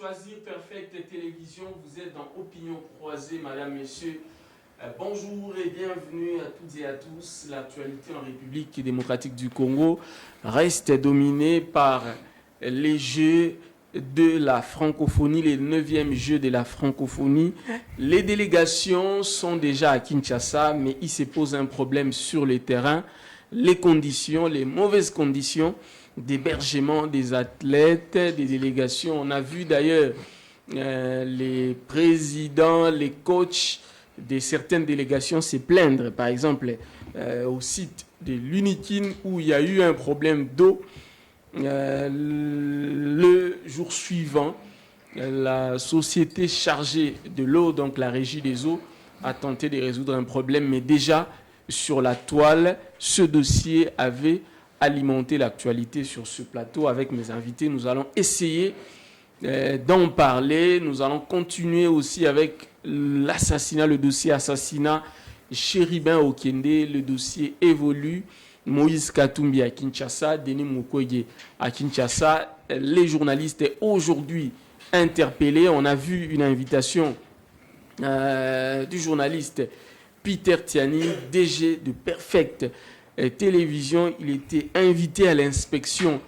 choisir Perfect Télévision. Vous êtes dans Opinion Croisée, madame, messieurs. Bonjour et bienvenue à toutes et à tous. L'actualité en République démocratique du Congo reste dominée par les Jeux de la francophonie, les 9e Jeux de la francophonie. Les délégations sont déjà à Kinshasa, mais il se pose un problème sur le terrain. Les conditions, les mauvaises conditions d'hébergement des athlètes, des délégations. On a vu d'ailleurs les présidents, les coachs de certaines délégations se plaindre, par exemple au site de l'Unikin où il y a eu un problème d'eau. Le jour suivant, la société chargée de l'eau, donc la régie des eaux, a tenté de résoudre un problème, mais déjà sur la toile, ce dossier avait alimenté l'actualité sur ce plateau. Avec mes invités, nous allons essayer d'en parler. Nous allons continuer aussi avec l'assassinat, le dossier assassinat Chéribin Okende. Le dossier évolue. Moïse Katumbi à Kinshasa, Denis Mukwege à Kinshasa. Les journalistes aujourd'hui interpellés. On a vu une invitation du journaliste Peter Tiani, DG de Perfect Télévision. Il était invité à l'inspection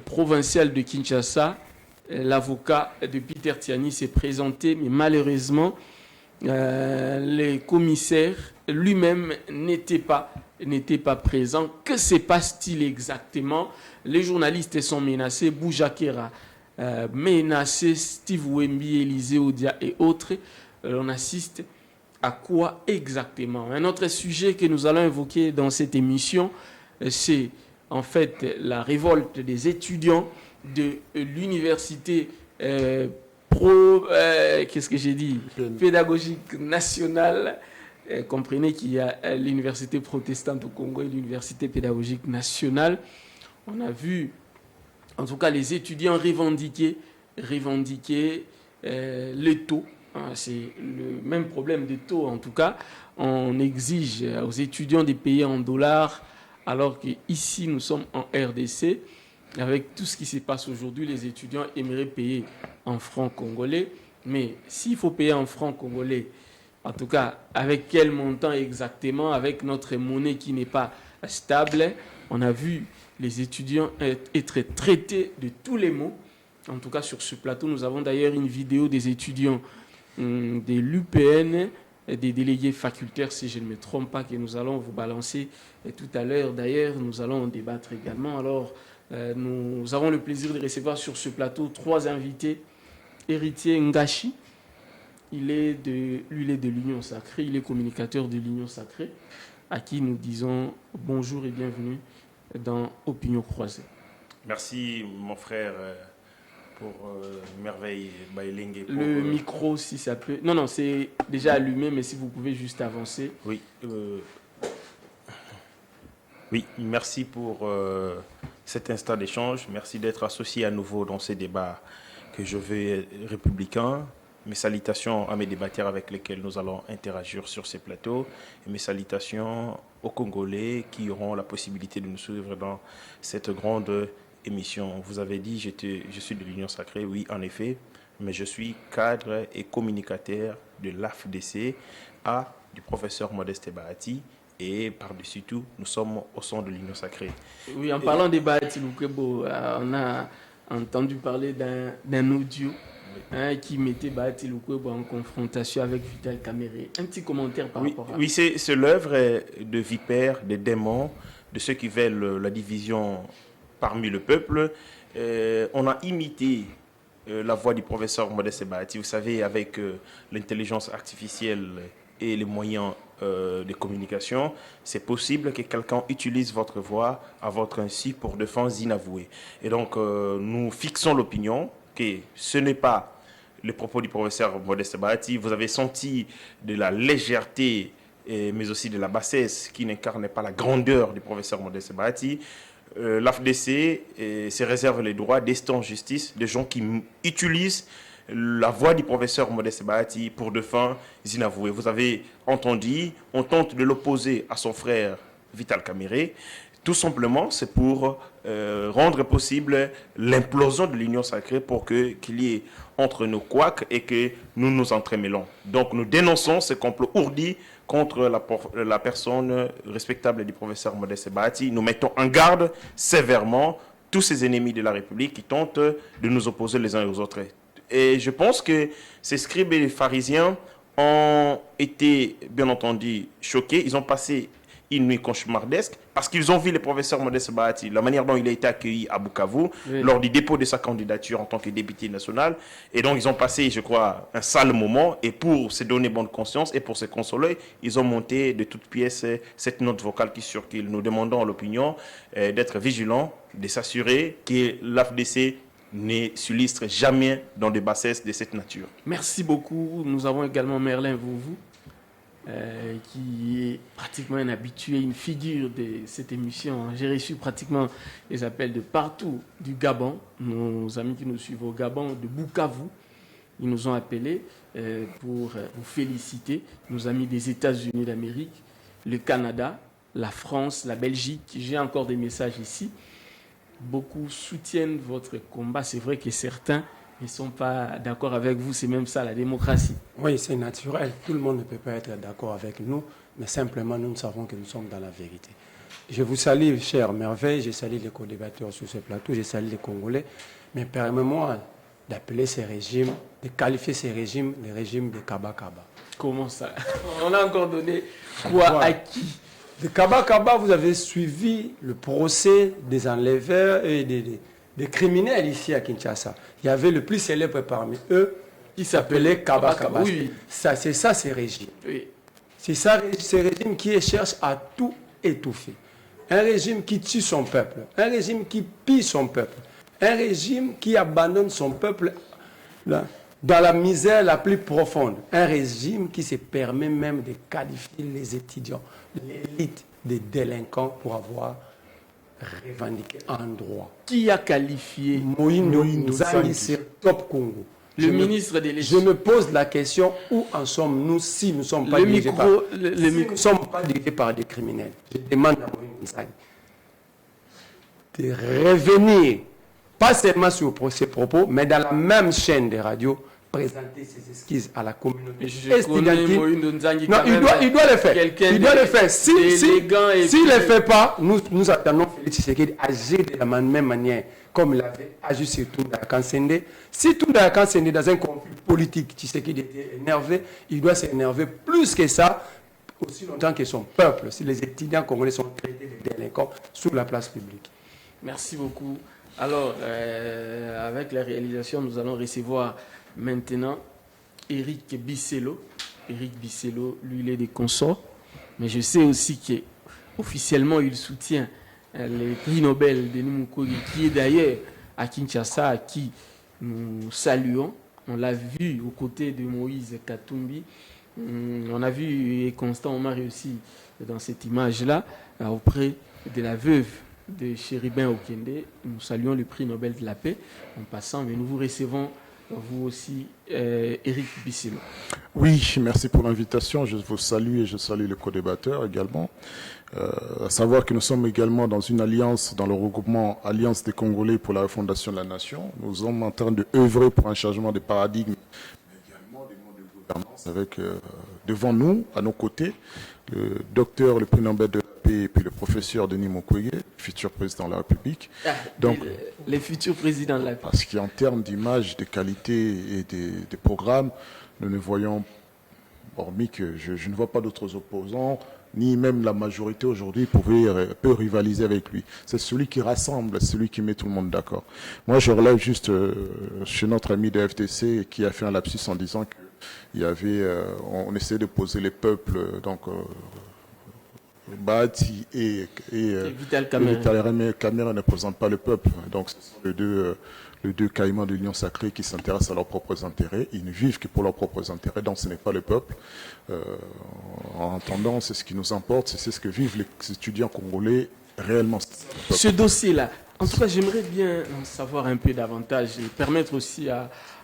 provinciale de Kinshasa. L'avocat de Peter Tiani s'est présenté, mais malheureusement, le commissaire lui-même n'était pas présent. Que se passe-t-il exactement? Les journalistes sont menacés. Boujakera menacé, Steve Wemby, Élisée Odia et autres. On assiste à quoi exactement? Un autre sujet que nous allons évoquer dans cette émission, c'est en fait la révolte des étudiants de l'université pédagogique nationale. Comprenez qu'il y a l'université protestante au Congo et l'université pédagogique nationale. On a vu, en tout cas, les étudiants revendiquer les taux. C'est le même problème des taux, en tout cas. On exige aux étudiants de payer en dollars, alors qu'ici, nous sommes en RDC. Avec tout ce qui se passe aujourd'hui, les étudiants aimeraient payer en francs congolais. Mais s'il faut payer en francs congolais, en tout cas, avec quel montant exactement, avec notre monnaie qui n'est pas stable, on a vu les étudiants être traités de tous les maux. En tout cas, sur ce plateau, nous avons d'ailleurs une vidéo des étudiants de l'UPN, des délégués facultaires, si je ne me trompe pas, que nous allons vous balancer tout à l'heure. D'ailleurs, nous allons en débattre également. Alors, nous avons le plaisir de recevoir sur ce plateau 3 invités. Héritier Ngashi, il est de l'Union Sacrée, il est communicateur de l'Union Sacrée, à qui nous disons bonjour et bienvenue dans Opinion Croisée. Merci mon frère pour merveille Baïlingue. Le micro, si ça peut... Non, c'est déjà allumé, mais si vous pouvez juste avancer. Oui, merci pour cet instant d'échange. Merci d'être associé à nouveau dans ces débats que je veux républicains. Mes salutations à mes débatteurs avec lesquels nous allons interagir sur ces plateaux. Et mes salutations aux Congolais qui auront la possibilité de nous suivre dans cette grande émission. Vous avez dit, je suis de l'Union Sacrée, oui, en effet, mais je suis cadre et communicateur de l'AFDC, du professeur Modeste Bahati, et par-dessus tout, nous sommes au sein de l'Union Sacrée. Oui, en parlant des Bahati Loukebo, on a entendu parler d'un audio qui mettait Bahati Loukebo en confrontation avec Vital Kamere. Un petit commentaire par rapport à... Oui, c'est l'œuvre de vipères, des démons, de ceux qui veulent la division parmi le peuple. On a imité la voix du professeur Modeste Bahati. Vous savez, avec l'intelligence artificielle et les moyens de communication, c'est possible que quelqu'un utilise votre voix à votre insu pour des fins inavouées. Et donc, nous fixons l'opinion que ce n'est pas les propos du professeur Modeste Bahati. Vous avez senti de la légèreté, mais aussi de la bassesse qui n'incarne pas la grandeur du professeur Modeste Bahati. L'AFDC se réserve les droits d'instant justice des gens qui utilisent la voix du professeur Modeste Bahati pour des fins inavouées. Vous avez entendu, on tente de l'opposer à son frère Vital Kamere. Tout simplement, c'est pour rendre possible l'implosion de l'Union sacrée pour qu'il y ait entre nos couacs et que nous nous entremêlons. Donc nous dénonçons ce complot ourdi contre la personne respectable du professeur Modeste Bahati. Nous mettons en garde sévèrement tous ces ennemis de la République qui tentent de nous opposer les uns aux autres. Et je pense que ces scribes et les pharisiens ont été, bien entendu, choqués. Ils ont passé une nuit cauchemardesque parce qu'ils ont vu le professeur Modeste Bahati, la manière dont il a été accueilli à Bukavu lors du dépôt de sa candidature en tant que député national. Et donc, ils ont passé, je crois, un sale moment. Et pour se donner bonne conscience et pour se consoler, ils ont monté de toutes pièces cette note vocale qui circule. Nous demandons à l'opinion d'être vigilants, de s'assurer que l'AFDC ne s'illustre jamais dans des bassesses de cette nature. Merci beaucoup. Nous avons également Merlin Vouvou, qui est pratiquement un habitué, une figure de cette émission. J'ai reçu pratiquement les appels de partout du Gabon. Nos amis qui nous suivent au Gabon, de Bukavu, ils nous ont appelés pour vous féliciter. Nos amis des États-Unis d'Amérique, le Canada, la France, la Belgique. J'ai encore des messages ici. Beaucoup soutiennent votre combat. C'est vrai que certains ne sont pas d'accord avec vous. C'est même ça, la démocratie. Oui, c'est naturel. Tout le monde ne peut pas être d'accord avec nous, mais simplement, nous savons que nous sommes dans la vérité. Je vous salue, chère Merveille. Je salue les co-débatteurs sur ce plateau. Je salue les Congolais. Mais permettez-moi d'appeler ces régimes, de qualifier ces régimes, les régimes de Kaba Kaba. Comment ça? On a encore donné quoi à qui? De Kaba Kaba, vous avez suivi le procès des enleveurs et des criminels ici à Kinshasa. Il y avait le plus célèbre parmi eux qui s'appelait Kaba Kaba. Oui. C'est ça, ces régimes. Oui. C'est ça, ces régimes qui cherchent à tout étouffer. Un régime qui tue son peuple. Un régime qui pille son peuple. Un régime qui abandonne son peuple là, dans la misère la plus profonde. Un régime qui se permet même de qualifier les étudiants, l'élite des délinquants pour avoir revendiqué un droit. Qui a qualifié Moïno Nzangi, c'est Top Congo. le ministre de Je me pose la question, où en sommes-nous si nous ne sommes pas dirigés par des criminels? Je demande à Moïno Nzangi de revenir, pas seulement sur ces propos, mais dans la même chaîne de radio, présenter ses esquisses à la communauté. Je connais Moïno Nzangi. Non, il doit le faire. Il doit le faire. S'il ne le fait pas, nous attendons Félix Tshisekedi agir de la même manière comme il avait agi sur Tunda Kansende. Si Tunda Kansende, dans un conflit politique, Tshisekedi était énervé, il doit s'énerver plus que ça, aussi longtemps que son peuple, si les étudiants congolais sont traités de délinquants sur la place publique. Merci beaucoup. Alors, avec la réalisation, nous allons recevoir maintenant Eric Bisselo. Eric Bisselo, lui, il est des consorts. Mais je sais aussi qu'officiellement, il soutient le prix Nobel de Mukwege, qui est d'ailleurs à Kinshasa, à qui nous saluons. On l'a vu aux côtés de Moïse Katumbi. On a vu Constant Omar aussi dans cette image-là, auprès de la veuve de Chéribin Okende. Nous saluons le prix Nobel de la paix en passant, mais nous vous recevons, vous aussi, Eric Bisselo. Oui, merci pour l'invitation. Je vous salue et je salue le co-débatteur également. À savoir que nous sommes également dans une alliance, dans le regroupement Alliance des Congolais pour la refondation de la nation. Nous sommes en train de œuvrer pour un changement de paradigme, mais également des modes de gouvernance avec devant nous, à nos côtés, le docteur, le prix Nobel de la paix et puis le professeur Denis Mukwege, futur président de la République. Donc, les futurs présidents de la République. Parce qu'en termes d'image, de qualité et de programmes, nous ne voyons, hormis que je ne vois pas d'autres opposants, ni même la majorité aujourd'hui peut rivaliser avec lui. C'est celui qui rassemble, celui qui met tout le monde d'accord. Moi, je relève juste chez notre ami de FDC qui a fait un lapsus en disant qu'il y avait, on essayait de poser les peuples, donc Bahati et Vital Kamerhe ne représentent pas le peuple. Donc, ce sont les deux caïmans de l'Union sacrée qui s'intéressent à leurs propres intérêts. Ils ne vivent que pour leurs propres intérêts, donc ce n'est pas le peuple. En entendant, c'est ce qui nous importe, c'est ce que vivent les étudiants congolais réellement. Ce dossier-là, en tout cas, j'aimerais bien en savoir un peu davantage et permettre aussi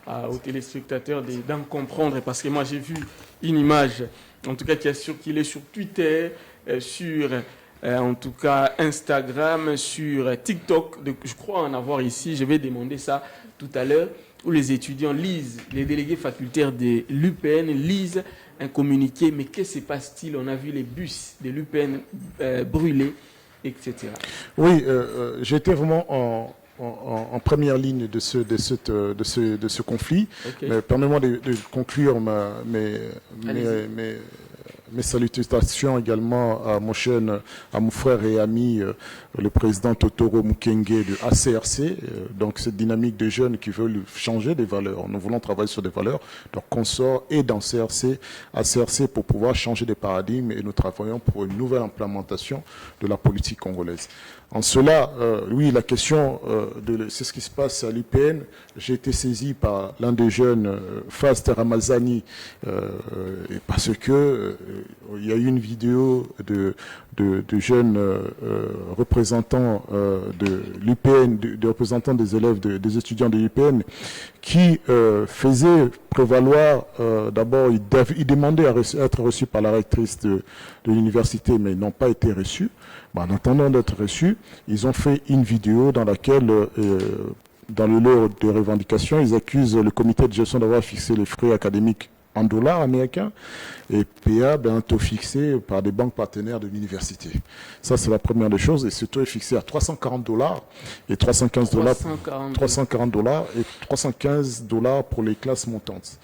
aux téléspectateurs d'en comprendre, parce que moi j'ai vu une image, en tout cas qui est sur Twitter, sur en tout cas Instagram, sur TikTok. Je crois en avoir ici, je vais demander ça tout à l'heure, où les étudiants lisent, les délégués facultaires de l'UPN lisent un communiqué. Mais que se passe-t-il? On a vu les bus de l'UPN brûlés, etc. Oui, j'étais vraiment en première ligne de ce conflit. Okay. Mais permets-moi de conclure mes salutations également à mon frère et ami, le président Totoro Mukenge de ACRC. Donc cette dynamique de jeunes qui veulent changer des valeurs. Nous voulons travailler sur des valeurs. Donc on sort et dans ACRC pour pouvoir changer des paradigmes, et nous travaillons pour une nouvelle implémentation de la politique congolaise. En cela, oui, la question, c'est ce qui se passe à l'UPN. J'ai été saisi par l'un des jeunes, Fast Ramazani, parce que il y a eu une vidéo de jeunes représentants de l'UPN, de représentants des élèves, des étudiants de l'UPN, qui faisaient prévaloir, d'abord, ils demandaient à être reçus par la rectrice de l'université, mais ils n'ont pas été reçus. En attendant d'être reçus, ils ont fait une vidéo dans laquelle, dans le lot de revendications, ils accusent le comité de gestion d'avoir fixé les frais académiques en dollars américains et PA bientôt fixé par des banques partenaires de l'université. Ça, c'est la première des choses. Et ce taux est fixé à $340 et $340 et $315 pour les classes montantes.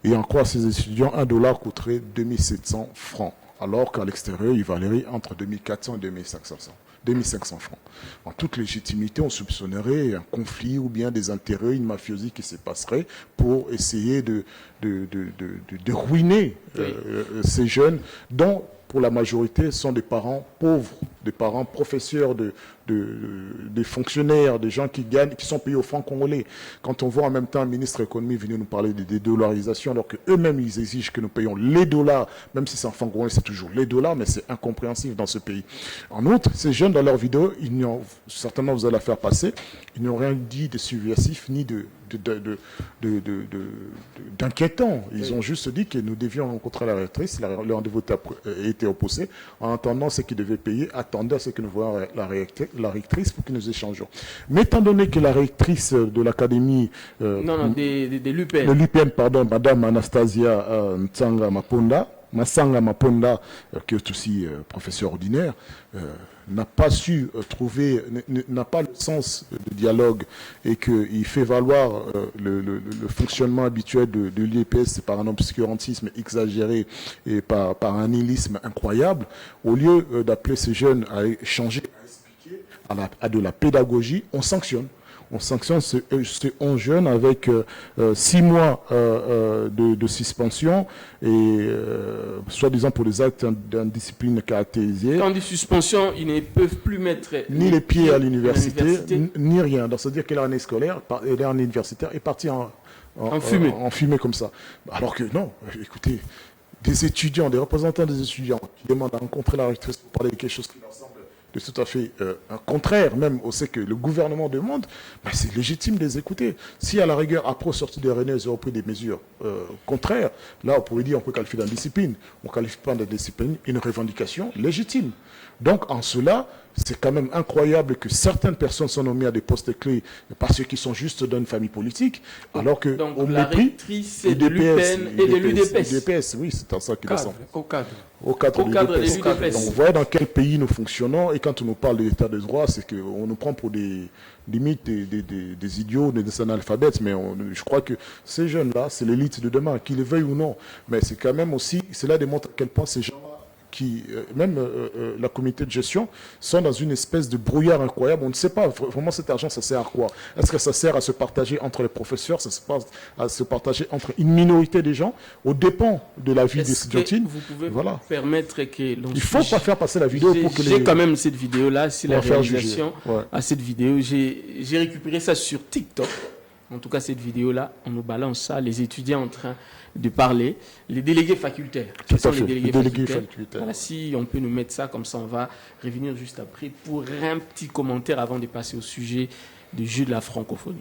Et en quoi ces étudiants, $1 coûterait 2700 francs. Alors qu'à l'extérieur, il valérait entre 2400 et 2500 francs. En toute légitimité, on soupçonnerait un conflit ou bien des intérêts, une mafiosie qui se passerait pour essayer de ruiner ces jeunes dont, pour la majorité, sont des parents pauvres, des parents professeurs, des fonctionnaires, des gens qui gagnent, qui sont payés au franc congolais. Quand on voit en même temps un ministre de l'économie venir nous parler de dédollarisation, alors qu'eux-mêmes, ils exigent que nous payions les dollars, même si c'est en franc congolais, c'est toujours les dollars, mais c'est incompréhensible dans ce pays. En outre, ces jeunes, dans leur vidéo, certainement vous allez la faire passer, ils n'ont rien dit de subversif, ni d'inquiétant. Ils ont juste dit que nous devions rencontrer la rectrice, le rendez-vous a été opposé. En attendant ce qu'ils devaient payer, attendez à ce que nous voyons la rectrice pour que nous échangeons. Mais étant donné que la rectrice de l'académie... de l'UPN. De l'UPN, pardon, Madame Anastasia Massanga Maponda, qui est aussi professeur ordinaire, n'a pas su n'a pas le sens de dialogue, et qu'il fait valoir le fonctionnement habituel de l'UPS par un obscurantisme exagéré et par un nihilisme incroyable. Au lieu d'appeler ces jeunes à échanger, à expliquer, à de la pédagogie, on sanctionne. On sanctionne ces 11 jeunes avec 6 mois de suspension et soi-disant pour des actes d'indiscipline caractérisés. Quand on dit suspension, ils ne peuvent plus mettre ni les pieds à l'université, ni rien. Donc, c'est-à-dire que l'année scolaire, l'année universitaire est partie en fumée comme ça. Alors que non, écoutez, des étudiants, des représentants des étudiants qui demandent à rencontrer la rectrice pour parler de quelque chose qui leur semble de tout à fait contraire, même au fait que le gouvernement demande, mais c'est légitime de les écouter. Si à la rigueur, après sortie des réunions, ils ont pris des mesures contraires, là on pourrait dire, on peut qualifier d'indiscipline. On ne qualifie pas d'indiscipline une revendication légitime. Donc en cela, c'est quand même incroyable que certaines personnes sont nommées à des postes clés parce qu'ils sont juste d'une famille politique, alors que donc, au la mépris c'est de l'UPN et de l'UDPS. Oui, c'est en ça qu'il ressemble. Au cadre. Au cadre de l'UDPS. l'UDPS. Donc, on voit dans quel pays nous fonctionnons, et quand on nous parle de l'état de droit, c'est qu'on nous prend pour des limite des idiots, des analphabètes, mais je crois que ces jeunes-là, c'est l'élite de demain, qu'ils le veuillent ou non. Mais c'est quand même aussi, cela démontre à quel point ces gens-là, qui, même la comité de gestion, sont dans une espèce de brouillard incroyable. On ne sait pas vraiment cet argent, ça sert à quoi. Est-ce que ça sert à se partager entre les professeurs, ça se passe à se partager entre une minorité des gens, aux dépens de la vie des étudiantines. Vous pouvez permettre que l'on... Il ne faut pas faire passer la vidéo pour que les... J'ai quand même cette vidéo-là, c'est la réalisation ouais. à cette vidéo. J'ai récupéré ça sur TikTok. En tout cas, cette vidéo-là, on nous balance ça, les étudiants en train de parler, les délégués facultaires. Tout Ce sont à fait, les délégués facultaires. Voilà, si on peut nous mettre ça, comme ça on va revenir juste après pour un petit commentaire avant de passer au sujet du jeu de la francophonie.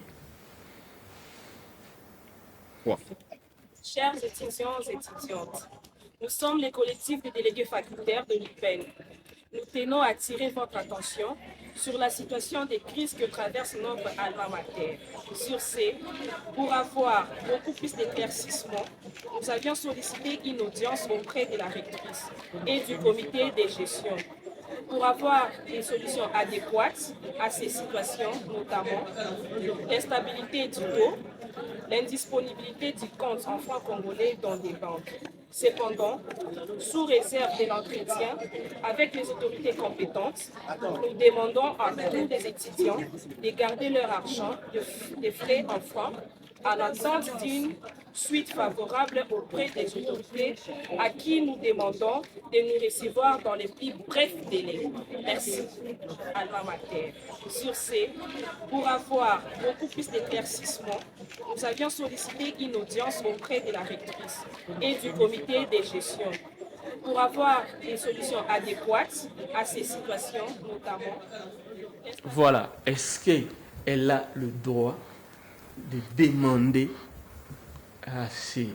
Ouais. Chers étudiants et étudiantes, nous sommes les collectifs des délégués facultaires de l'UPN. nous tenons à attirer votre attention sur la situation des crises que traverse notre alma mater. Sur ce, pour avoir beaucoup plus d'éclaircissements, nous avions sollicité une audience auprès de la rectrice et du comité de gestion pour avoir des solutions adéquates à ces situations, notamment l'instabilité du taux, l'indisponibilité du compte en francs congolais dans des banques. Cependant, sous réserve de l'entretien avec les autorités compétentes, nous demandons à tous les étudiants de garder leur argent de frais en francs en attente d'une suite favorable auprès des autorités à qui nous demandons de nous recevoir dans les plus brefs délais. Merci. Alma Mater. Sur ce, pour avoir beaucoup plus d'éclaircissements, nous avions sollicité une audience auprès de la rectrice et du comité de gestion pour avoir des solutions adéquates à ces situations, notamment. Voilà. Est-ce qu'elle a le droit de demander à ses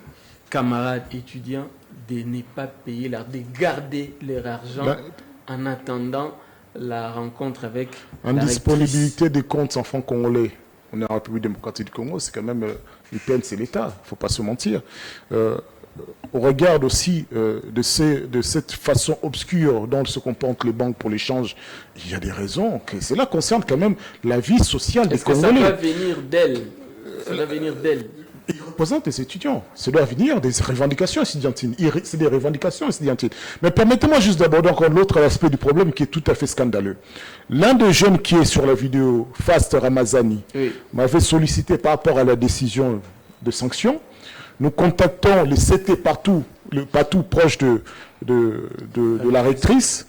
camarades étudiants de ne pas payer, de garder leur argent en attendant la rencontre avec la indisponibilité des comptes en francs congolais? On est en République démocratique du Congo, c'est quand même l'UPN, c'est l'État, il ne faut pas se mentir. On regarde aussi de cette façon obscure dont se comportent les banques pour l'échange. Il y a des raisons. Cela concerne quand même la vie sociale des Congolais. Est-ce que ça doit venir d'elle? Ça doit venir d'elle. Ils représentent les étudiants. Ça doit venir des revendications estudiantines. C'est des revendications estudiantines. Mais permettez-moi juste d'aborder encore l'autre aspect du problème qui est tout à fait scandaleux. L'un des jeunes qui est sur la vidéo, Fast Ramazani, m'avait sollicité par rapport à la décision de sanction. Nous contactons les CT partout proche de la rectrice,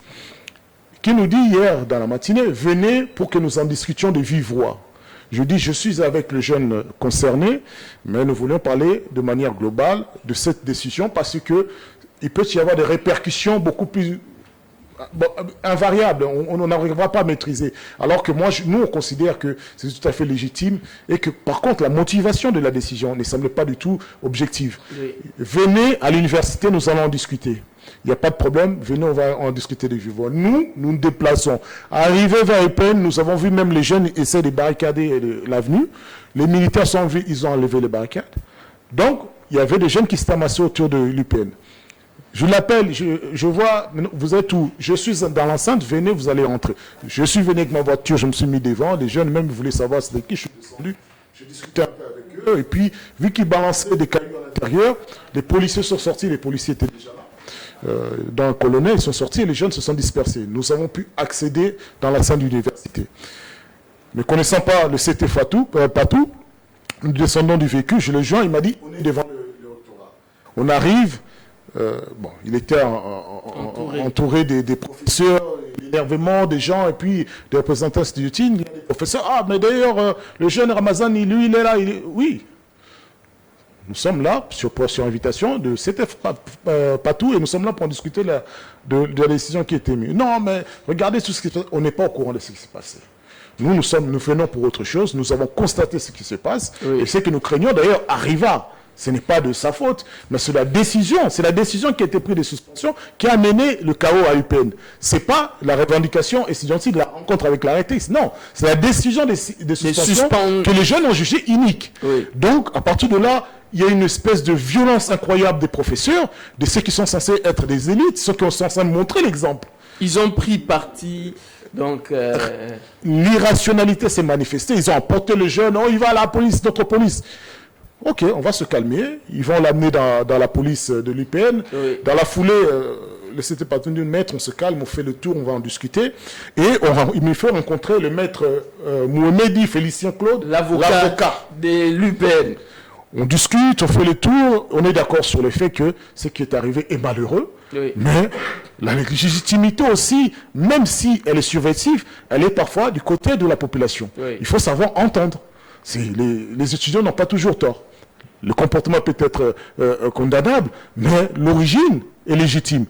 qui nous dit hier dans la matinée, venez pour que nous en discutions de vive voix. Je dis, je suis avec le jeune concerné, mais nous voulons parler de manière globale de cette décision parce qu'il peut y avoir des répercussions beaucoup plus invariables. On n'arrivera pas à maîtriser. Alors que nous, on considère que c'est tout à fait légitime et que, par contre, la motivation de la décision ne semble pas du tout objective. Oui. Venez à l'université, nous allons en discuter. Il n'y a pas de problème, venez, on va en discuter de vive voix. Nous nous déplaçons. Arrivé vers UPN, nous avons vu même les jeunes essayer de barricader l'avenue. Les militaires sont venus, ils ont enlevé les barricades. Donc, il y avait des jeunes qui s'étaient amassés autour de l'UPN. Je l'appelle, je vois, vous êtes où? Je suis dans l'enceinte, venez, vous allez rentrer. Je suis venu avec ma voiture, je me suis mis devant. Les jeunes même voulaient savoir c'était qui, je suis descendu. J'ai discuté un peu avec eux. Et puis, vu qu'ils balançaient des cailloux à l'intérieur, les policiers sont sortis, les policiers étaient déjà là. Dans le colonel, ils sont sortis et les jeunes se sont dispersés. Nous avons pu accéder dans la salle d'université. Ne connaissant pas le CT Patou, nous descendons du véhicule, je le joins, il m'a dit, on est devant le rectorat. On arrive, il était entouré des professeurs, l'énervement des gens et puis des représentants étudiants. Des professeurs, mais d'ailleurs, le jeune Ramazani, lui, il est là. Oui. Nous sommes là, sur invitation de CTF Patou, et nous sommes là pour discuter de la décision qui a été mise. Non, mais regardez tout ce qui se passe. On n'est pas au courant de ce qui s'est passé. Nous venons pour autre chose. Nous avons constaté ce qui se passe. Oui. Et ce que nous craignons, d'ailleurs, arriva. Ce n'est pas de sa faute, mais c'est la décision qui a été prise de suspension qui a mené le chaos à UPN. Ce n'est pas la revendication étudiantine de la rencontre avec la rectrice, non. C'est la décision de suspension que les jeunes ont jugée inique. Oui. Donc, à partir de là, il y a une espèce de violence incroyable des professeurs, de ceux qui sont censés être des élites, ceux qui sont censés montrer l'exemple. Ils ont pris parti, donc... L'irrationalité s'est manifestée, ils ont emporté le jeune, il va à la police, notre police. Ok, on va se calmer. Ils vont l'amener dans la police de l'UPN. Oui. Dans la foulée, le CT Patou dit, maître, on se calme, on fait le tour, on va en discuter. Et il me fait rencontrer le maître Mohamedi Félicien Claude, l'avocat de l'UPN. On discute, on fait le tour, on est d'accord sur le fait que ce qui est arrivé est malheureux. Oui. Mais la légitimité aussi, même si elle est subversive, elle est parfois du côté de la population. Oui. Il faut savoir entendre. Les étudiants n'ont pas toujours tort. Le comportement peut être condamnable, mais l'origine est légitime.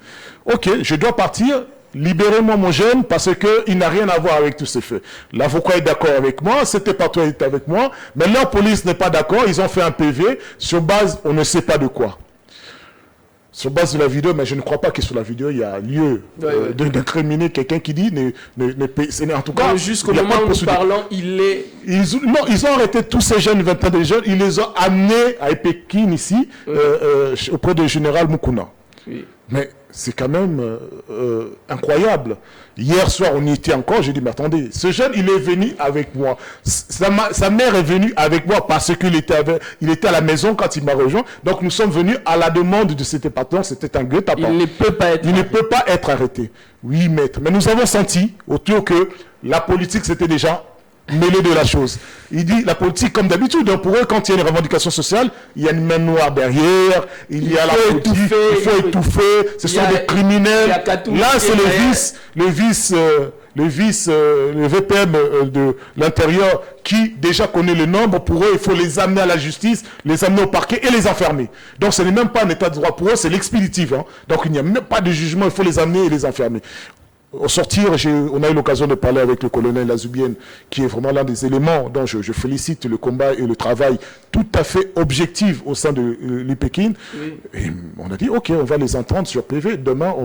Ok, je dois partir, libérez-moi mon jeune parce qu'il n'a rien à voir avec tous ces faits. L'avocat est d'accord avec moi, c'était pas toi est avec moi, mais la police n'est pas d'accord, ils ont fait un PV sur base, on ne sait pas de quoi. sur base de la vidéo, mais je ne crois pas que sur la vidéo, il y a lieu d'incriminer quelqu'un qui dit en tout cas, jusqu'au moment où nous parlons, ils ont arrêté tous ces jeunes, 20 ans de jeunes, ils les ont amenés à Pékin ici, auprès du général Mukuna. Oui. Mais c'est quand même incroyable. Hier soir, on y était encore, j'ai dit, mais attendez, ce jeune, il est venu avec moi. Sa mère est venue avec moi parce qu'il était à la maison quand il m'a rejoint. Donc nous sommes venus à la demande de cet patron, c'était un guet-apens. Il ne peut pas être arrêté. Oui, maître. Mais nous avons senti autour que la politique, c'était déjà mêlé de la chose. Il dit, la politique, comme d'habitude, donc pour eux, quand il y a une revendication sociale, il y a une main noire derrière, il y a la politique, il faut étouffer, ce sont des criminels. Là, c'est le VPM de l'intérieur qui déjà connaît le nombre. Pour eux, il faut les amener à la justice, les amener au parquet et les enfermer. Donc, ce n'est même pas un état de droit pour eux, c'est l'expéditif. Hein. Donc, il n'y a même pas de jugement, il faut les amener et les enfermer. Au sortir, on a eu l'occasion de parler avec le colonel Azoubienne, qui est vraiment l'un des éléments dont je félicite le combat et le travail tout à fait objectif au sein de l'IPEKIN. Oui. Et on a dit, ok, on va les entendre sur PV. Demain,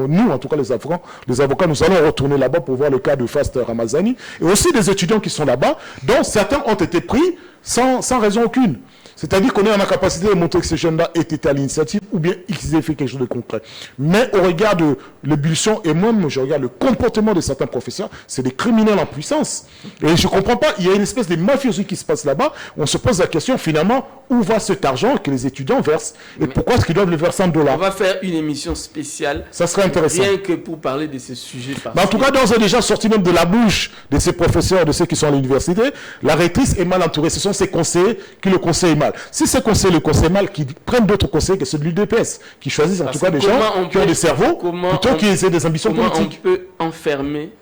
nous, en tout cas les avocats, nous allons retourner là-bas pour voir le cas de Fast Ramazani. Et aussi des étudiants qui sont là-bas, dont certains ont été pris sans raison aucune. C'est-à-dire qu'on est en capacité de montrer que ces jeunes-là étaient à l'initiative ou bien qu'ils aient fait quelque chose de concret. Mais au regard de l'ébullition, et moi, je regarde le comportement de certains professeurs, c'est des criminels en puissance. Et je ne comprends pas, il y a une espèce de mafioserie qui se passe là-bas. On se pose la question, finalement, où va cet argent que les étudiants versent? Et pourquoi est-ce qu'ils doivent le verser en dollars? On va faire une émission spéciale. Ça serait intéressant. Rien que pour parler de ce sujet. En tout cas, d'ores et déjà sorti même de la bouche de ces professeurs, de ceux qui sont à l'université, la rectrice est mal entourée. Ce sont ses conseillers qui le conseillent mal. Si ces conseillers le conseillent mal, qu'ils prennent d'autres conseils que ceux de l'UDPS, qui choisissent en tout cas des gens qui ont des cerveaux, plutôt qu'ils aient des ambitions politiques. On peut enfermer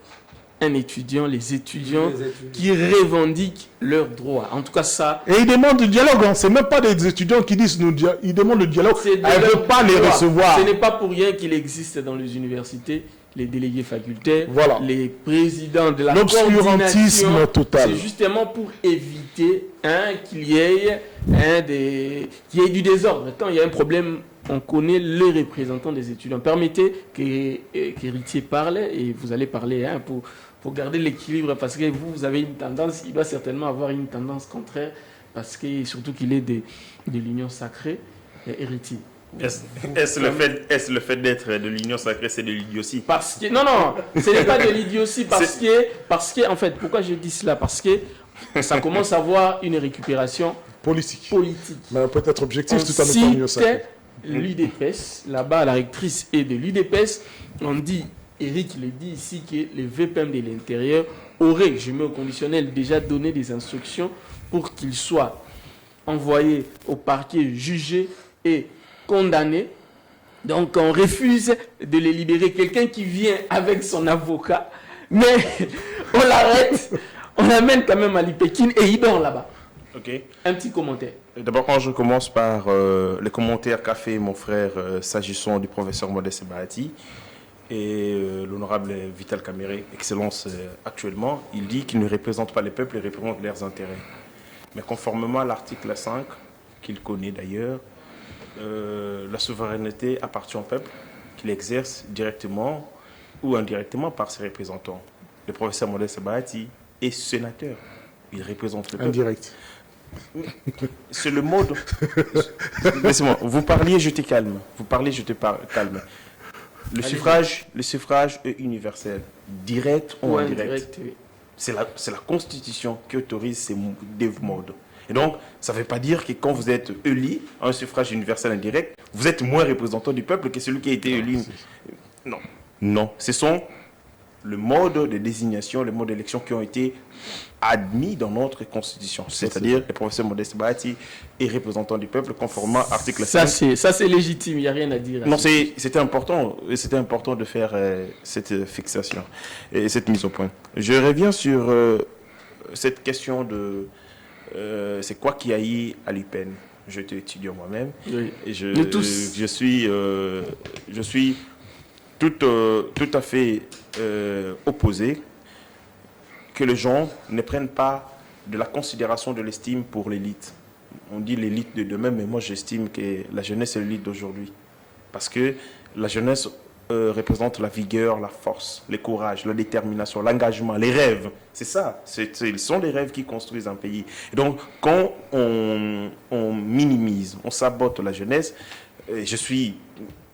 un étudiant, les étudiants qui revendiquent leurs droits. En tout cas, ça... Et ils demandent du dialogue. Hein. Ce n'est même pas des étudiants qui disent ils demandent le dialogue. Elle ne veut pas les recevoir. Ce n'est pas pour rien qu'il existe dans les universités les délégués facultaires, les présidents de la l'obscurantisme total. C'est justement pour éviter qu'il y ait du désordre. Quand il y a un problème, on connaît les représentants des étudiants. Permettez qu'Héritier parle et vous allez parler pour garder l'équilibre parce que vous avez une tendance, il doit certainement avoir une tendance contraire parce que surtout qu'il est de l'union sacrée, Héritier. Est-ce le fait d'être de l'union sacrée, c'est de l'idiotie? Parce que non, ce n'est pas de l'idiotie parce que en fait, pourquoi je dis cela? Parce que ça commence à avoir une récupération politique. Mais on peut être objectif tout en étant l'union sacrée. L'UDPS, là-bas, la rectrice est de l'UDPS. On dit, Eric le dit ici, que les VPM de l'intérieur auraient, je mets au conditionnel, déjà donné des instructions pour qu'ils soient envoyés au parquet, jugés et condamnés. Donc on refuse de les libérer. Quelqu'un qui vient avec son avocat, mais on l'arrête, on l'amène quand même à l'IPEKIN et il dort là-bas. Okay. Un petit commentaire. D'abord, quand je commence par les commentaires qu'a fait mon frère s'agissant du professeur Modeste Bahati et l'honorable Vital Kamere, Excellence actuellement, il dit qu'il ne représente pas les peuples, il représente leurs intérêts. Mais conformément à l'article 5, qu'il connaît d'ailleurs, la souveraineté appartient au peuple, qu'il exerce directement ou indirectement par ses représentants. Le professeur Modeste Bahati est sénateur, il représente le peuple. Indirect. C'est le mode. Laissez-moi. Vous parliez, je te calme. Vous parlez, je te calme. Le suffrage est universel, direct ou indirect. Oui. C'est la Constitution qui autorise ces deux modes. Et donc, ça ne veut pas dire que quand vous êtes élu à un suffrage universel indirect, vous êtes moins représentant du peuple que celui qui a été élu. Non. Ce sont le mode de désignation, le mode d'élection qui ont été admis dans notre Constitution. C'est-à-dire le professeur Modeste Bahati est représentant du peuple conformément à l'article 5. Ça, c'est légitime, il n'y a rien à dire. Non, c'était important de faire cette fixation et cette mise au point. Je reviens sur cette question de c'est quoi qui a eu à l'UPEN. Je suis étudiant moi-même. Oui. Et Nous tous. Je suis tout à fait opposé que les gens ne prennent pas de la considération, de l'estime pour l'élite. on dit l'élite de demain, mais moi j'estime que la jeunesse est l'élite d'aujourd'hui. Parce que la jeunesse représente la vigueur, la force, le courage, la détermination, l'engagement, les rêves. C'est ça. Ils sont les rêves qui construisent un pays. Et donc, quand on minimise, on sabote la jeunesse, je suis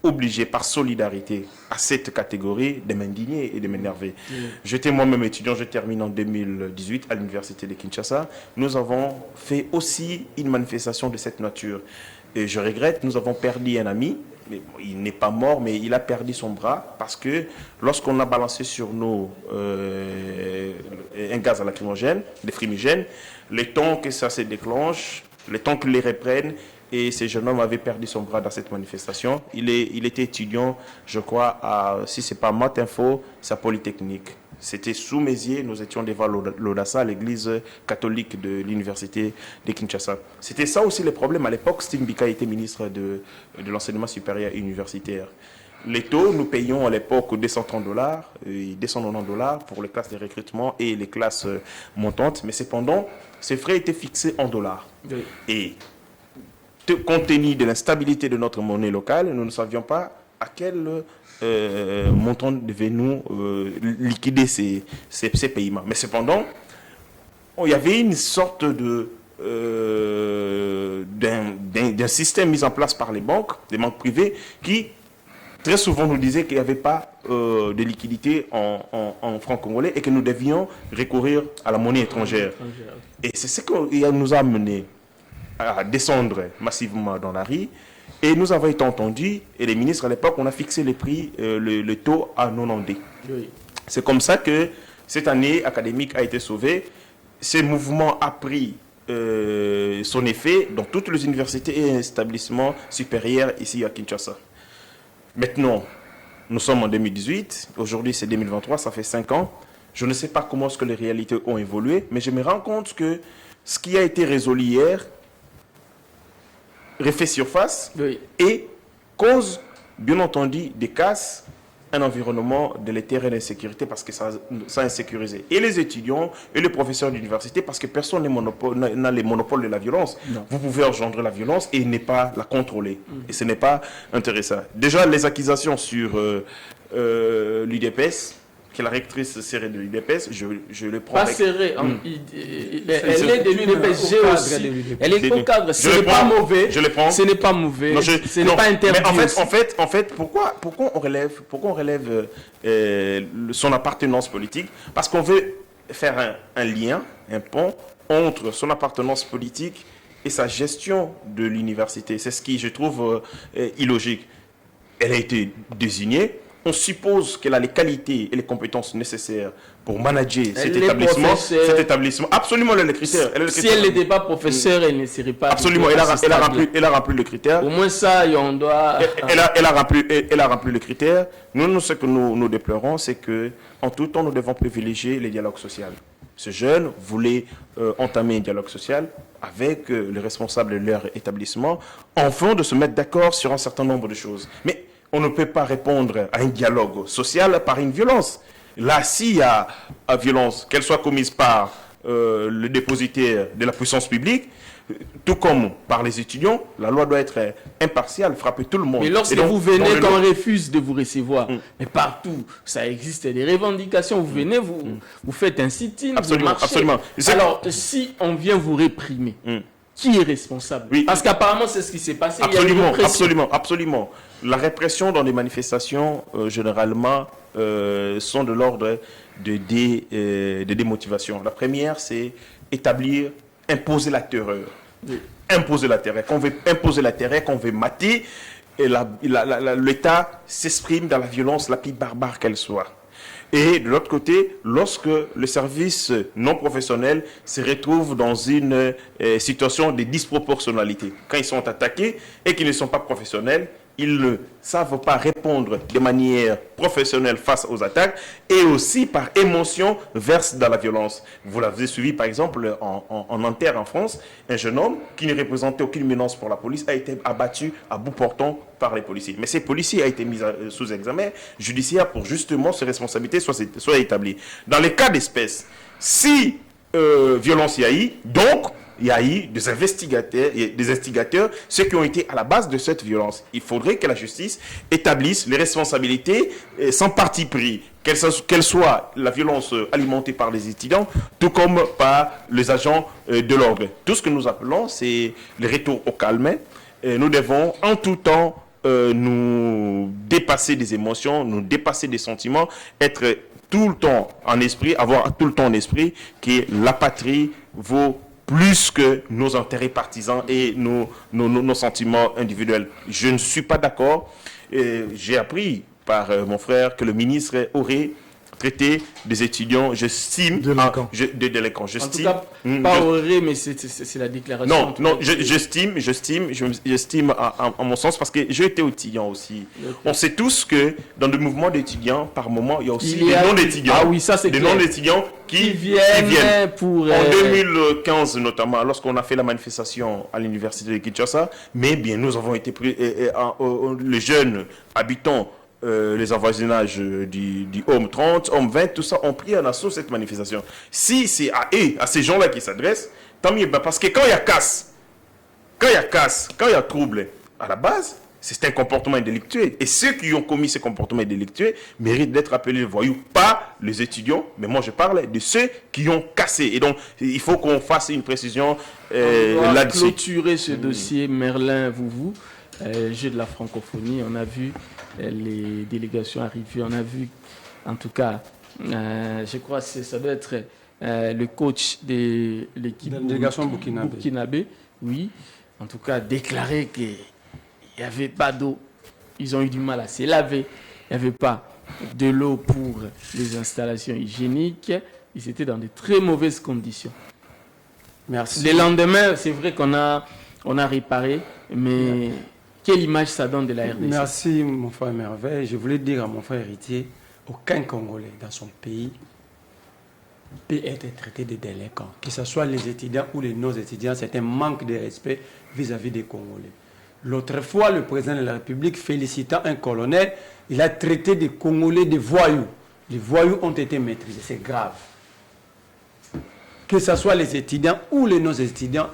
obligé par solidarité à cette catégorie de m'indigner et de m'énerver. J'étais moi-même étudiant, je termine en 2018 à l'université de Kinshasa. Nous avons fait aussi une manifestation de cette nature. Et je regrette, nous avons perdu un ami. Mais il n'est pas mort, mais il a perdu son bras parce que lorsqu'on a balancé sur nous un gaz lacrymogène, des fumigènes, le temps que ça se déclenche, le temps qu'ils les reprennent, et ce jeune homme avait perdu son bras dans cette manifestation. Il était étudiant, je crois, si ce n'est pas Matinfo, c'est à Polytechnique. C'était sous mes yeux, nous étions devant l'Odassa, l'église catholique de l'université de Kinshasa. C'était ça aussi le problème. À l'époque, Steve Bika était ministre de l'enseignement supérieur universitaire. Les taux, nous payons à l'époque $230 et $290 pour les classes de recrutement et les classes montantes. Mais cependant, ces frais étaient fixés en dollars. Oui. Et compte tenu de l'instabilité de notre monnaie locale, nous ne savions pas à quel montant devait-nous liquider ces paiements. Mais cependant, il y avait une sorte d'un système mis en place par les banques privées, qui très souvent nous disait qu'il n'y avait pas de liquidité en francs congolais et que nous devions recourir à la monnaie étrangère. Et c'est ce qui nous a amené à descendre massivement dans la rue. Et nous avons été entendus, et les ministres à l'époque, on a fixé les prix, le taux à 90. Oui. C'est comme ça que cette année académique a été sauvée. Ce mouvement a pris son effet dans toutes les universités et établissements supérieurs ici à Kinshasa. Maintenant, nous sommes en 2018, aujourd'hui c'est 2023, ça fait 5 ans. Je ne sais pas comment est-ce que les réalités ont évolué, mais je me rends compte que ce qui a été résolu hier refait surface, oui, et cause, bien entendu, des casses, un environnement délétère et d'insécurité parce que ça a insécurisé et les étudiants et les professeurs d'université parce que personne n'a les monopoles de la violence. Non. Vous pouvez engendrer la violence et ne pas la contrôler. Et ce n'est pas intéressant. Déjà, les accusations sur l'UDPS, que la rectrice serrée de l'UDPS, je le prends. Pas serrée, elle est de l'UDPS, elle est au cadre. Ce n'est pas mauvais. Je le prends. Ce n'est pas mauvais. Non, ce n'est pas interdit. Mais en fait, pourquoi on relève son appartenance politique? Parce qu'on veut faire un lien, un pont entre son appartenance politique et sa gestion de l'université. C'est ce qui, je trouve, illogique. Elle a été désignée. On suppose qu'elle a les qualités et les compétences nécessaires pour manager cet établissement. Absolument, elle a les critères. Si elle n'était pas professeure, elle ne serait pas... Absolument, elle a rempli le critère. Au moins ça, on doit... Elle a rempli le critère. Ce que nous déplorons, c'est qu'en tout temps, nous devons privilégier les dialogues sociaux. Ce jeune voulait entamer un dialogue social avec les responsables de leur établissement, afin de se mettre d'accord sur un certain nombre de choses. Mais on ne peut pas répondre à un dialogue social par une violence. Là, s'il y a une violence, qu'elle soit commise par le dépositaire de la puissance publique, tout comme par les étudiants, la loi doit être impartiale, frapper tout le monde. Mais lorsque vous venez, quand on refuse de vous recevoir, mais partout, ça existe des revendications, vous venez, vous faites un sit-in, absolument, absolument. Alors, si on vient vous réprimer, qui est responsable? Oui. Parce qu'apparemment, c'est ce qui s'est passé. Absolument. La répression dans les manifestations, généralement, sont de l'ordre de démotivation. La première, c'est imposer la terreur. Oui. Imposer la terreur. Quand on veut imposer la terreur, qu'on veut mater, l'État s'exprime dans la violence la plus barbare qu'elle soit. Et de l'autre côté, lorsque le service non professionnel se retrouve dans une situation de disproportionnalité, quand ils sont attaqués et qu'ils ne sont pas professionnels, ils ne savent pas répondre de manière professionnelle face aux attaques et aussi par émotion versent dans la violence. Vous l'avez suivi par exemple en Nanterre en France, un jeune homme qui ne représentait aucune menace pour la police a été abattu à bout portant par les policiers. Mais ces policiers ont été mis sous examen judiciaire pour justement ces responsabilités soient établies. Dans les cas d'espèce, si violence il y a eu, donc il y a eu des instigateurs, ceux qui ont été à la base de cette violence. Il faudrait que la justice établisse les responsabilités sans parti pris, qu'elle soit la violence alimentée par les étudiants, tout comme par les agents de l'ordre. Tout ce que nous appelons, c'est le retour au calme. Nous devons en tout temps nous dépasser des émotions, nous dépasser des sentiments, être tout le temps en esprit, avoir tout le temps en esprit que la patrie vaut plus que nos intérêts partisans et nos sentiments individuels. Je ne suis pas d'accord. J'ai appris par mon frère que le ministre aurait traité des étudiants, j'estime, de délinquants. En tout cas, pas aurait, mais c'est la déclaration. Non, j'estime à mon sens, parce que j'ai été étudiant aussi. Okay. On sait tous que dans le mouvement d'étudiants, par moment, il y a aussi des non-étudiants. Ah oui, ça c'est des non-étudiants qui viennent. Pour, En 2015 notamment, lorsqu'on a fait la manifestation à l'université de Kinshasa, mais bien nous avons été pris, les jeunes habitants, les avoisinages du Home 30, Home 20, tout ça ont pris en assaut cette manifestation. Si c'est à ces gens-là qui s'adressent, tant mieux, parce que quand il y a casse, quand il y a trouble, à la base, c'est un comportement délictueux. Et ceux qui ont commis ces comportements délictueux méritent d'être appelés voyous, pas les étudiants, mais moi je parle de ceux qui ont cassé. Et donc, il faut qu'on fasse une précision là-dessus. Clôturer ce dossier, Merlin, vous, jeu de la francophonie, on a vu les délégations arriver, on a vu, en tout cas, je crois que ça doit être le coach de l'équipe délégation burkinabé, oui, en tout cas, déclarer qu'il n'y avait pas d'eau, ils ont eu du mal à se laver, il n'y avait pas de l'eau pour les installations hygiéniques, ils étaient dans de très mauvaises conditions. Merci. Le lendemain, c'est vrai qu'on a réparé, mais quelle image ça donne de la RDC? Merci, mon frère Merveille. Je voulais dire à mon frère héritier, aucun Congolais dans son pays peut être traité de délinquant. Que ce soit les étudiants ou les non-étudiants, c'est un manque de respect vis-à-vis des Congolais. L'autre fois, le président de la République, félicitant un colonel, il a traité des Congolais de voyous. Les voyous ont été maîtrisés, c'est grave. Que ce soit les étudiants ou les non-étudiants,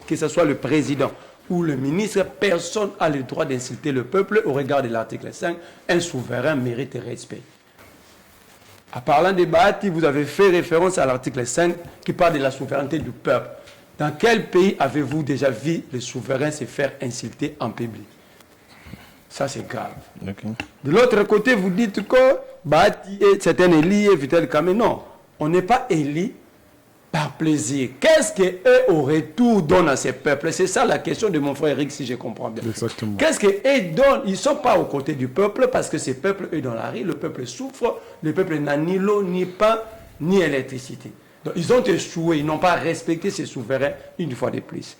que ce soit le président ou le ministre, personne n'a le droit d'insulter le peuple au regard de l'article 5. Un souverain mérite respect. En parlant de Bahati, vous avez fait référence à l'article 5 qui parle de la souveraineté du peuple. Dans quel pays avez-vous déjà vu le souverain se faire insulter en public? Ça, c'est grave. Okay. De l'autre côté, vous dites que Bahati est certain éli et Vital Kamé. Non, on n'est pas éli par plaisir. Qu'est-ce qu'eux, au retour, donnent à ces peuples? C'est ça la question de mon frère Eric, si je comprends bien. Exactement. Qu'est-ce qu'eux donnent? Ils ne sont pas aux côtés du peuple parce que ces peuples, eux, dans la rue, le peuple souffre, le peuple n'a ni l'eau, ni pain, ni électricité. Donc, ils ont échoué, ils n'ont pas respecté ces souverains une fois de plus.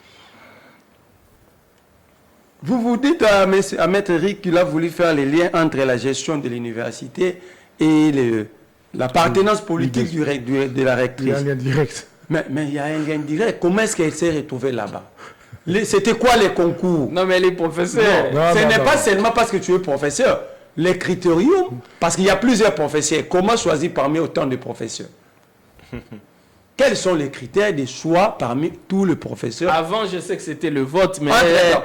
Vous vous dites à Maître Eric qu'il a voulu faire les liens entre la gestion de l'université et l'appartenance politique de la rectrice. Il y a un lien direct. Mais il y a un lien direct. Comment est-ce qu'elle s'est retrouvée là-bas? C'était quoi les concours? Non, mais les professeurs. Ce n'est pas seulement parce que tu es professeur. Les critériums, parce qu'il y a plusieurs professeurs. Comment choisir parmi autant de professeurs? Quels sont les critères de choix parmi tous les professeurs? Avant, je sais que c'était le vote, mais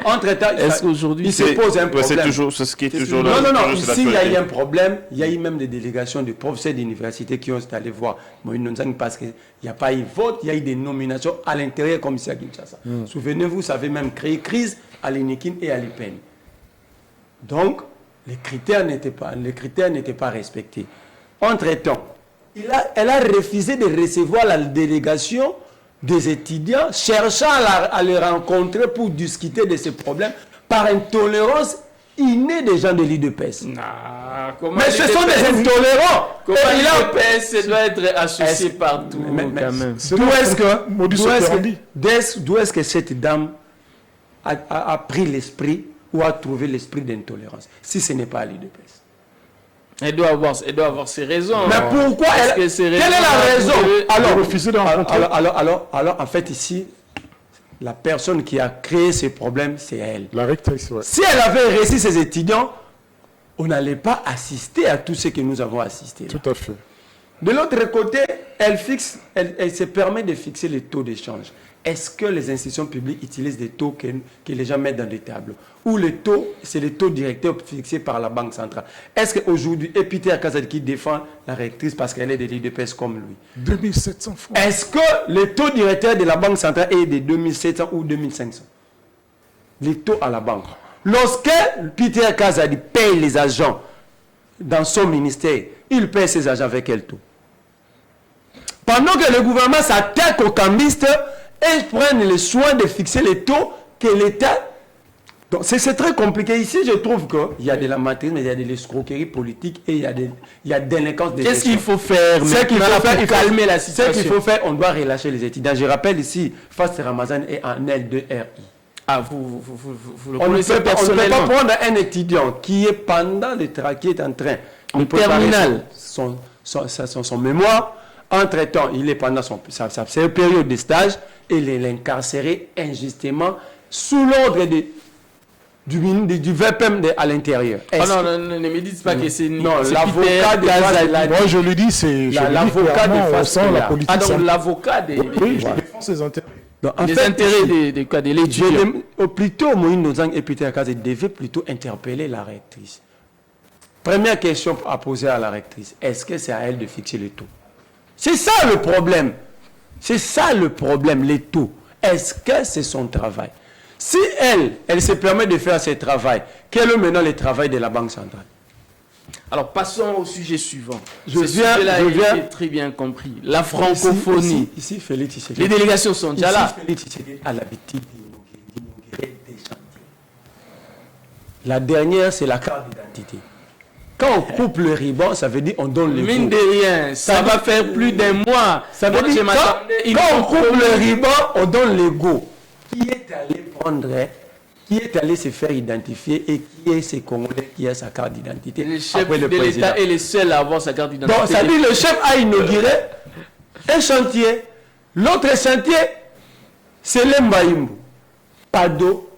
entre-temps, est-ce qu'aujourd'hui il se pose un problème? C'est ce qui est toujours Non, ici, il y a eu un problème. Il y a eu même des délégations de professeurs d'université qui ont allé voir Moïse Nzang parce qu'il n'y a pas eu vote, il y a eu des nominations à l'intérieur comme ici à Kinshasa. Souvenez-vous, ça avait même créé crise à l'Inikin et à l'IPEN. Donc, les critères n'étaient pas respectés. Entre-temps, elle a refusé de recevoir la délégation des étudiants, cherchant à les rencontrer pour discuter de ces problèmes par intolérance innée des gens de l'IDPS. Mais ce sont des intolérants. L'IDPS doit être associé partout. D'où est-ce que cette dame a pris l'esprit ou a trouvé l'esprit d'intolérance, si ce n'est pas à l'IDPS? Elle doit avoir ses raisons. Mais pourquoi quelle est la raison? Alors, en fait, ici, la personne qui a créé ce problème, c'est elle. La rectrice, ouais. Si elle avait réussi ses étudiants, on n'allait pas assister à tout ce que nous avons assisté. Là. Tout à fait. De l'autre côté, elle se permet de fixer les taux d'échange. est-ce que les institutions publiques utilisent des taux que les gens mettent dans des tableaux? Ou les taux, c'est les taux directeurs fixés par la Banque centrale? Est-ce qu'aujourd'hui, et Peter Kazadi qui défend la rectrice parce qu'elle est de l'IDPS comme lui, 2700 francs. est-ce que les taux directeurs de la Banque centrale est de 2700 ou 2500? Les taux à la banque. Lorsque Peter Kazadi paye les agents dans son ministère, il paye ses agents avec quel taux? Pendant que le gouvernement s'attaque aux cambistes, ils prennent le soin de fixer les taux que l'État... Donc c'est très compliqué. Ici, je trouve qu'il y a de l'amateurisme, il y a de l'escroquerie politique et il y a délinquance des Qu'est-ce qu'il faut faire Ce qu'il faut faire, pour calmer la situation? Ce qu'il faut faire, on doit relâcher les étudiants. Je rappelle ici, Fast Ramazan est en L2RI. Ah, vous le On ne connaissez peut pas personnellement? prendre un étudiant qui est pendant le qui est en train En de préparer terminale. son mémoire. Entre-temps, il est pendant sa période de stage et il est incarcéré injustement sous l'ordre du VPM à l'intérieur. Oh non, ne me dites pas que c'est... Non, c'est l'avocat Peter Kazadi. Moi, je le dis, c'est... l'avocat de on sent la Fasquilla. politique. Ah, donc ça- l'avocat Oui, je défends ses intérêts. Donc, en des fait, intérêts ici, de l'étudiant. plutôt, Moïse Nozang et Peter Kazadi devaient plutôt interpeller la rectrice. Première question à poser à la rectrice. Est-ce que c'est à elle de fixer les taux? C'est ça le problème. C'est ça le problème, les taux. Est-ce que c'est son travail? Si elle se permet de faire ce travail, quel est maintenant le travail de la Banque centrale? Alors, passons au sujet suivant. Je Ce viens- sujet-là je a viens- été très bien compris. La francophonie. Ici, Félix Tshisekedi. Les délégations sont déjà là. Félix Tshisekedi a l'habitude d'inaugurer des chantiers. La dernière, c'est la carte d'identité. Quand on coupe le ruban, ça veut dire on donne le Mine goût. de rien, ça va faire plus d'un mois. Ça veut Moi, dire je m'attendais, ils quand on vont coupe prendre- le ruban, on donne le go. Qui est allé prendre, qui est allé se faire identifier et qui est ce Congolais qui a sa carte d'identité Le chef après le de président. l'État est le seul à avoir sa carte d'identité. Donc, ça dit le chef a inauguré un chantier. L'autre chantier, c'est l'Embaïmbu. Pas d'eau,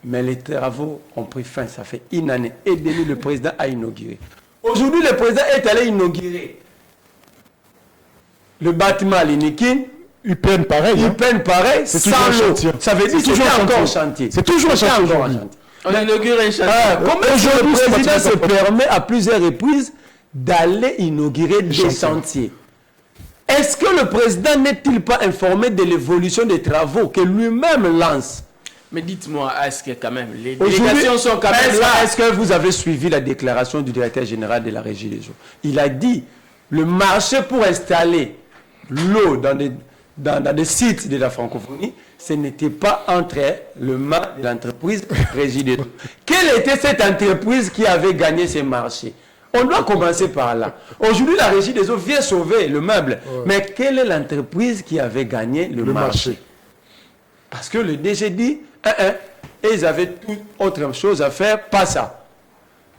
mais les travaux ont pris fin. Ça fait une année et demie, le président a inauguré. Aujourd'hui, le président est allé inaugurer le bâtiment à l'Inikin. UPN, pareil. Il hein. peine pareil, C'est sans toujours un l'eau. chantier. Ça veut dire que C'est toujours c'est un encore un chantier. chantier. C'est toujours un C'est chantier encore un aujourd'hui. chantier. On inaugure un chantier. Comment est-ce que Aujourd'hui, le c'est président pas se ça. permet à plusieurs reprises d'aller inaugurer des chantiers? Est-ce que le président n'est-il pas informé de l'évolution des travaux que lui-même lance? Mais dites-moi, est-ce que quand même, les Aujourd'hui, délégations sont quand même là? est-ce que vous avez suivi la déclaration du directeur général de la Régie des eaux? Il a dit le marché pour installer l'eau dans des sites de la francophonie, ce n'était pas entre le main de l'entreprise Régie des eaux. Quelle était cette entreprise qui avait gagné ces marchés? On doit commencer par là. Aujourd'hui, la Régie des eaux vient sauver le meuble. Mais quelle est l'entreprise qui avait gagné le marché? Parce que le DG dit, et ils avaient toute autre chose à faire, pas ça.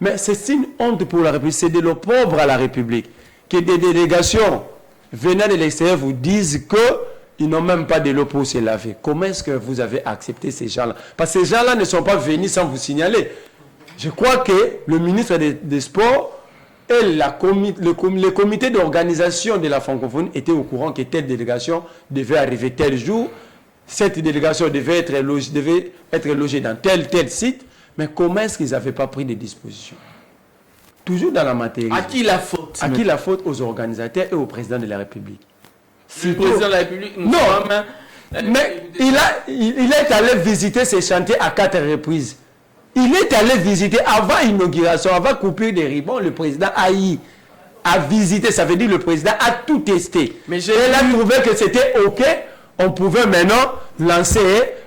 Mais c'est une honte pour la République, c'est de l'opprobre à la République. Que des délégations venant de l'extérieur vous disent qu'ils n'ont même pas de l'eau pour se laver. Comment est-ce que vous avez accepté ces gens-là? Parce que ces gens-là ne sont pas venus sans vous signaler. Je crois que le ministre des Sports et le comité d'organisation de la francophonie étaient au courant que telle délégation devait arriver tel jour. Cette délégation devait être logée dans tel site. Mais comment est-ce qu'ils n'avaient pas pris des dispositions? Toujours dans la matière. À qui la faute? À qui la faute? Aux organisateurs et au président de la République. Le président de la République, nous Non. sommes... Mais il est allé visiter ces chantiers à 4 reprises. Il est allé visiter avant l'inauguration, avant coupure des ribbons, le président a visité, ça veut dire le président a tout testé. Mais Et il a trouvé que c'était OK, on pouvait maintenant lancer,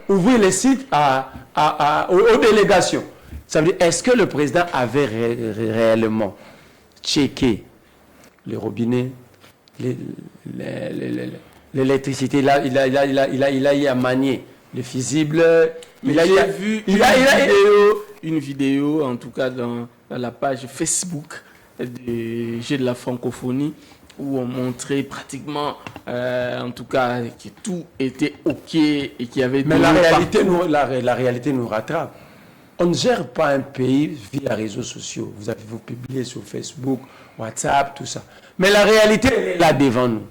ouvrir les sites aux délégations. Ça veut dire, est-ce que le président avait réellement checké les robinets, l'électricité, il a eu à manier le fusible. J'ai vu une vidéo, en tout cas dans la page Facebook des Jeux de la francophonie, où on montrait pratiquement, en tout cas, que tout était OK et qu'il y avait... Mais la réalité nous rattrape. On ne gère pas un pays via les réseaux sociaux. Vous publiez sur Facebook, WhatsApp, tout ça. Mais la réalité, elle est là devant nous.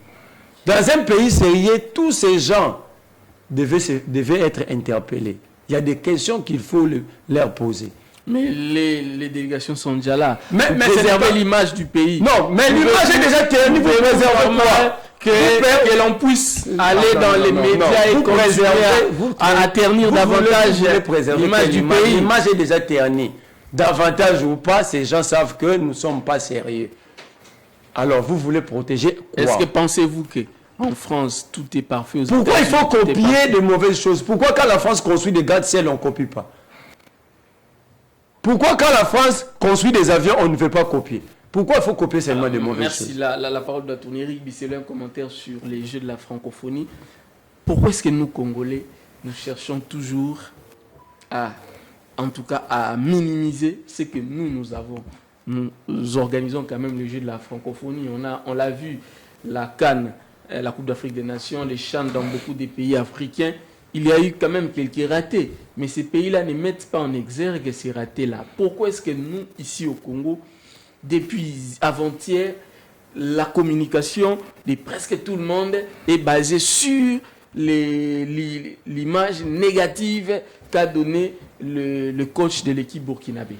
Dans un pays sérieux, tous ces gens devaient être interpellés. Il y a des questions qu'il faut leur poser. Mais les délégations sont déjà là. Mais préserver pas... l'image du pays. Non, mais l'image est déjà ternie. Vous préservez quoi? Que l'on puisse aller dans les médias et continuer à ternir davantage l'image du pays. L'image est déjà ternie. Davantage ou pas, ces gens savent que nous ne sommes pas sérieux. Alors, vous voulez protéger quoi? Est-ce que pensez-vous qu'en France, tout est parfait? Pourquoi il faut copier de mauvaises choses? Pourquoi quand la France construit des gratte-ciel, on ne copie pas? Pourquoi quand la France construit des avions, on ne veut pas copier? Pourquoi il faut copier seulement de mauvaises choses? Merci. La parole doit tourner. Eric Bisselou, un commentaire sur les Jeux de la francophonie. Pourquoi est-ce que nous, Congolais, nous cherchons toujours à minimiser ce que nous avons? Nous organisons quand même les Jeux de la francophonie. On l'a vu, la CAN, la Coupe d'Afrique des Nations, les CHAN dans beaucoup de pays africains. Il y a eu quand même quelques ratés. Mais ces pays-là ne mettent pas en exergue ces ratés-là. Pourquoi est-ce que nous, ici au Congo, depuis avant-hier, la communication de presque tout le monde est basée sur l'image négative qu'a donnée le coach de l'équipe burkinabé?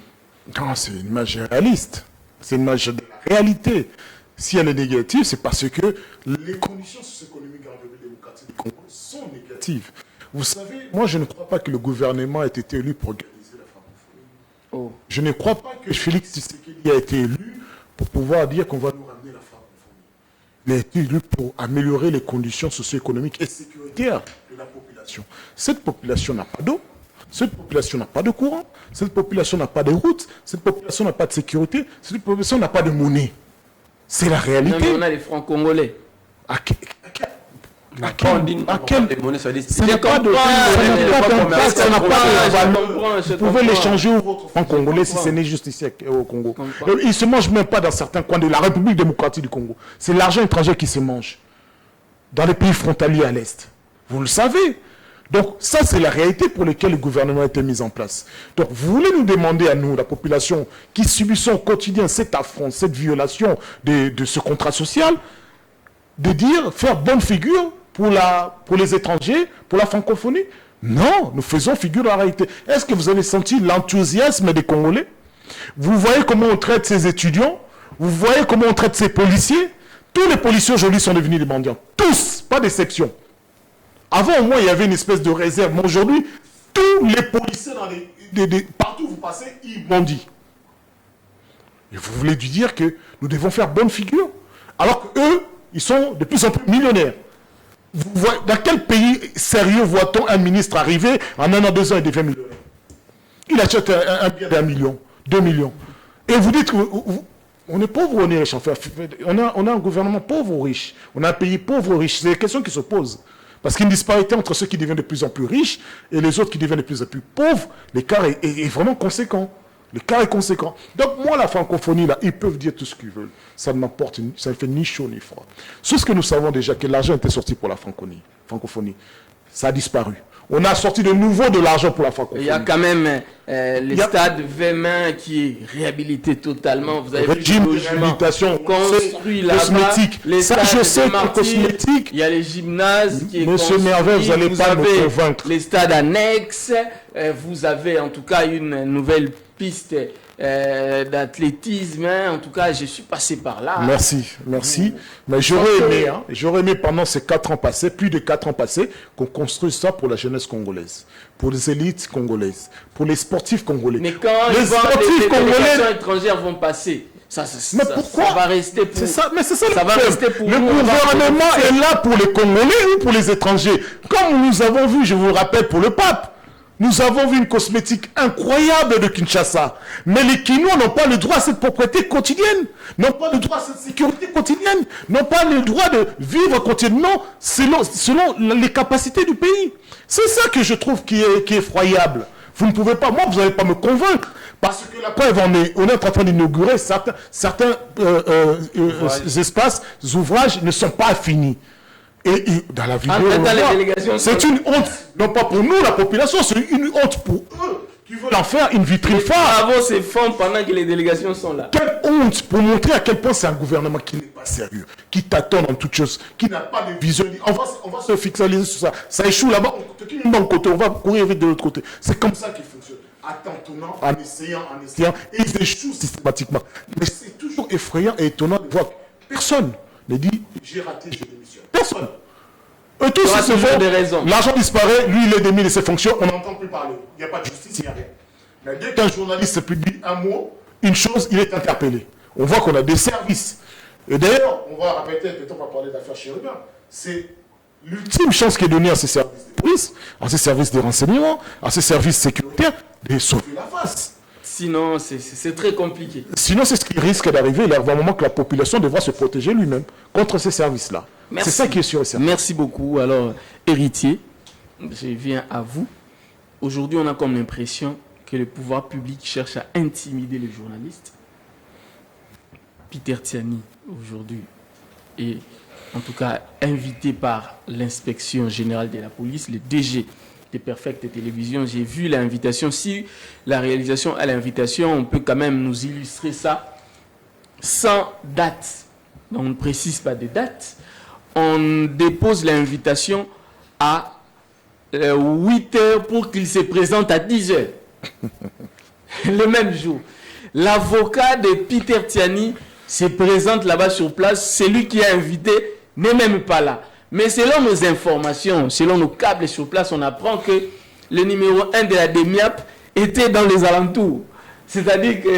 Non, c'est une image réaliste. C'est une image de la réalité. Si elle est négative, c'est parce que les conditions socio-économiques en République démocratique du Congo sont négatives. Vous savez, moi je ne crois pas que le gouvernement ait été élu pour organiser la francophonie. Oh. Je ne crois pas que Félix Tshisekedi a été élu pour pouvoir dire qu'on va nous ramener la francophonie. Il a été élu pour améliorer les conditions socio-économiques et sécuritaires de la population. Cette population n'a pas d'eau, cette population n'a pas de courant, cette population n'a pas de routes, cette population n'a pas de sécurité, cette population n'a pas de monnaie. C'est la réalité. Non, mais on a les francs congolais. Ça n'a pas de valeur. Vous pouvez l'échanger en congolais si ce n'est juste ici au Congo. Il ne se mange même pas dans certains coins de la République démocratique du Congo. C'est l'argent étranger qui se mange dans les pays frontaliers à l'Est. Vous le savez. Donc ça, c'est la réalité pour laquelle le gouvernement a été mis en place. Donc vous voulez nous demander à nous, la population, qui subissons au quotidien cet affront, cette violation de ce contrat social, de dire, faire bonne figure pour les étrangers, pour la francophonie? Non, nous faisons figure de la réalité. Est-ce que vous avez senti l'enthousiasme des Congolais? Vous voyez comment on traite ces étudiants? Vous voyez comment on traite ces policiers? Tous les policiers aujourd'hui sont devenus des mendiants. Tous, pas d'exception. Avant, au moins, il y avait une espèce de réserve. Mais aujourd'hui, tous les policiers, partout où vous passez, ils mendient. Et vous voulez lui dire que nous devons faire bonne figure? Alors qu'eux, ils sont de plus en plus millionnaires. Vous voyez, dans quel pays sérieux voit-on un ministre arriver, en 1 an, 2 ans, il devient millionnaire? Il achète un bien d'1 million, 2 millions. Et vous dites on est pauvre ou on est riche? Enfin, on a un gouvernement pauvre ou riche? On a un pays pauvre ou riche? C'est des questions qui se posent. Parce qu'il y a une disparité entre ceux qui deviennent de plus en plus riches et les autres qui deviennent de plus en plus pauvres. L'écart est vraiment conséquent. L'écart est conséquent. Donc moi, la francophonie, là, ils peuvent dire tout ce qu'ils veulent. Ça ne m'apporte, ça ne fait ni chaud ni froid. C'est ce que nous savons déjà, que l'argent était sorti pour la francophonie. Ça a disparu. On a sorti de nouveau de l'argent pour la francophonie. Il y a quand même le stade Vemain qui est réhabilité totalement. Vous avez régime de réhabilitation construit là-bas. Cosmétique. Ça, je sais que cosmétique. Il y a les gymnases qui est Monsieur Merveille, vous n'allez pas me convaincre. Les stades annexes. Vous avez en tout cas une nouvelle piste d'athlétisme. En tout cas, je suis passé par là. Merci. Mais j'aurais aimé pendant ces 4 ans passés, plus de 4 ans passés, qu'on construise ça pour la jeunesse congolaise, pour les élites congolaises, pour les sportifs congolais. Mais quand les délégations étrangères vont passer, ça va rester pour... C'est ça, mais c'est ça le va rester pour le nous. gouvernement est là pour les Congolais ou pour les étrangers? Comme nous avons vu, je vous le rappelle, pour le pape. Nous avons vu une cosmétique incroyable de Kinshasa. Mais les Kinois n'ont pas le droit à cette propriété quotidienne, n'ont pas le droit à cette sécurité quotidienne, n'ont pas le droit de vivre quotidiennement selon les capacités du pays. C'est ça que je trouve qui est effroyable. Vous ne pouvez pas, moi vous n'allez pas me convaincre. Parce que la preuve, on est en train d'inaugurer certains espaces, ouvrages ne sont pas finis. Et dans la vidéo, c'est une honte, non pas pour nous, la population, c'est une honte pour eux qui Tu veux l'en faire une vitrine Les phare. travaux se font pendant que les délégations sont là. Quelle honte pour montrer à quel point c'est un gouvernement qui n'est pas sérieux, qui t'attend dans toutes choses, qui n'a pas de vision. On va se fixaliser sur ça. Ça échoue là-bas, on cligne d'un côté, on va courir vite de l'autre côté. C'est comme ça qu'il fonctionne. En tâtonnant, en essayant, et ils échouent systématiquement. Mais c'est toujours effrayant et étonnant de voir que personne ne dit j'ai raté, je démissionne. Personne. Eux tous, aura ils se toujours font, des raisons. l'argent disparaît, lui il est démis de ses fonctions, on n'entend plus parler. Il n'y a pas de justice, il n'y a rien. Mais dès qu'un journaliste publie un mot, une chose, il est interpellé. On voit qu'on a des services. Et d'ailleurs, on va répéter, peut-être on va parler d'affaires Chérubin. C'est l'ultime chance qui est donnée à ces services de police, à ces services de renseignement, à ces services sécuritaires, de sauver la face. Sinon, c'est très compliqué. Sinon, c'est ce qui risque d'arriver. Il y a un moment que la population devra se protéger lui-même contre ces services-là. Merci. C'est ça qui est sûr et certain. Merci beaucoup. Alors, héritier, je viens à vous. Aujourd'hui, on a comme l'impression que le pouvoir public cherche à intimider les journalistes. Peter Tiani, aujourd'hui, est en tout cas invité par l'inspection générale de la police, le DG de Perfect Télévision. J'ai vu l'invitation. Si la réalisation a l'invitation, on peut quand même nous illustrer ça sans date. Donc, on ne précise pas de date. On dépose l'invitation à 8 heures pour qu'il se présente à 10 heures. Le même jour. L'avocat de Peter Tiani se présente là-bas sur place. Celui qui a invité n'est même pas là. Mais selon nos informations, selon nos câbles sur place, on apprend que le numéro 1 de la DEMIAP était dans les alentours. C'est-à-dire que,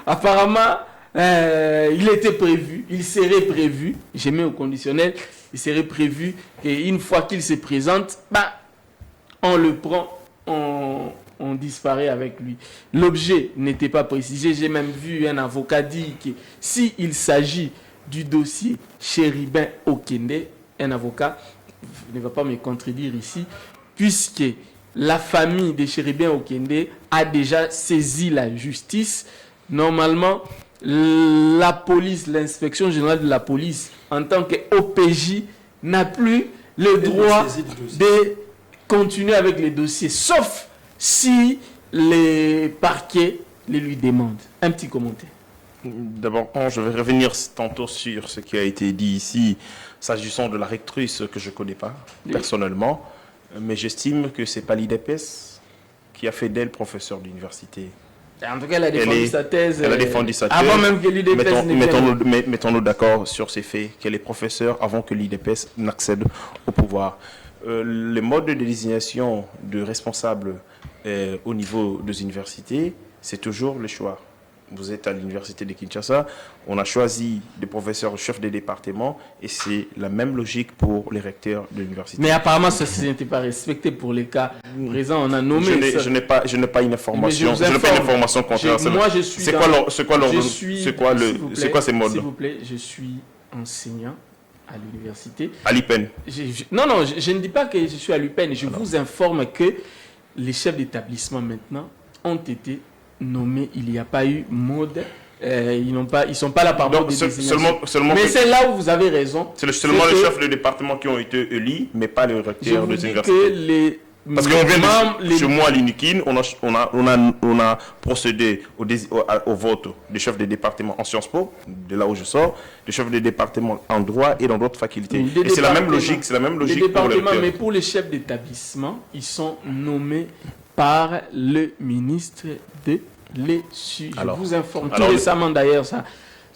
apparemment, il était prévu, il serait prévu, j'ai mis au conditionnel, il serait prévu qu'une fois qu'il se présente, on le prend, on disparaît avec lui. L'objet n'était pas précisé. J'ai même vu un avocat dire que s'il s'agit du dossier Chérubin Okende, un avocat ne va pas me contredire ici, puisque la famille de Chérubin Okende a déjà saisi la justice. Normalement, la police, l'inspection générale de la police, en tant qu'OPJ, n'a plus le droit de continuer avec les dossiers, sauf si les parquets les lui demandent. Un petit commentaire. D'abord, je vais revenir tantôt sur ce qui a été dit ici, s'agissant de la rectrice que je ne connais pas personnellement, mais j'estime que ce n'est pas l'IDPS qui a fait d'elle professeur d'université. En tout cas, elle a défendu sa thèse. Elle a défendu sa thèse. Avant même que l'IDPS mettons-nous d'accord sur ces faits, qu'elle est professeure avant que l'IDPS n'accède au pouvoir. Les modes de désignation de responsables au niveau des universités, c'est toujours le choix. Vous êtes à l'université de Kinshasa, on a choisi des professeurs chefs des départements et c'est la même logique pour les recteurs de l'université. Mais apparemment, ça n'était pas respecté pour les cas présents. On a nommé. Je n'ai pas une information. Je n'ai pas une information contraire. Moi, je suis. C'est quoi ces modes? S'il vous plaît, je suis enseignant à l'université. À l'IPEN. Non, je ne dis pas que je suis à l'IPEN. Je vous informe que les chefs d'établissement maintenant ont été nommés. Il n'y a pas eu mode. Ils ne sont pas là par mode de désignation. Mais c'est là où vous avez raison. C'est seulement les chefs de département qui ont été élus, mais pas les recteurs des universités. Parce qu'on vient chez moi à l'INIKIN, on a procédé au vote des chefs de département en Sciences Po, de là où je sors, des chefs de département en droit et dans d'autres facultés. Et c'est la même logique, pour les recteurs. Mais pour les chefs d'établissement, ils sont nommés par le ministre de l'ESU. Je vous informe tout récemment d'ailleurs ça.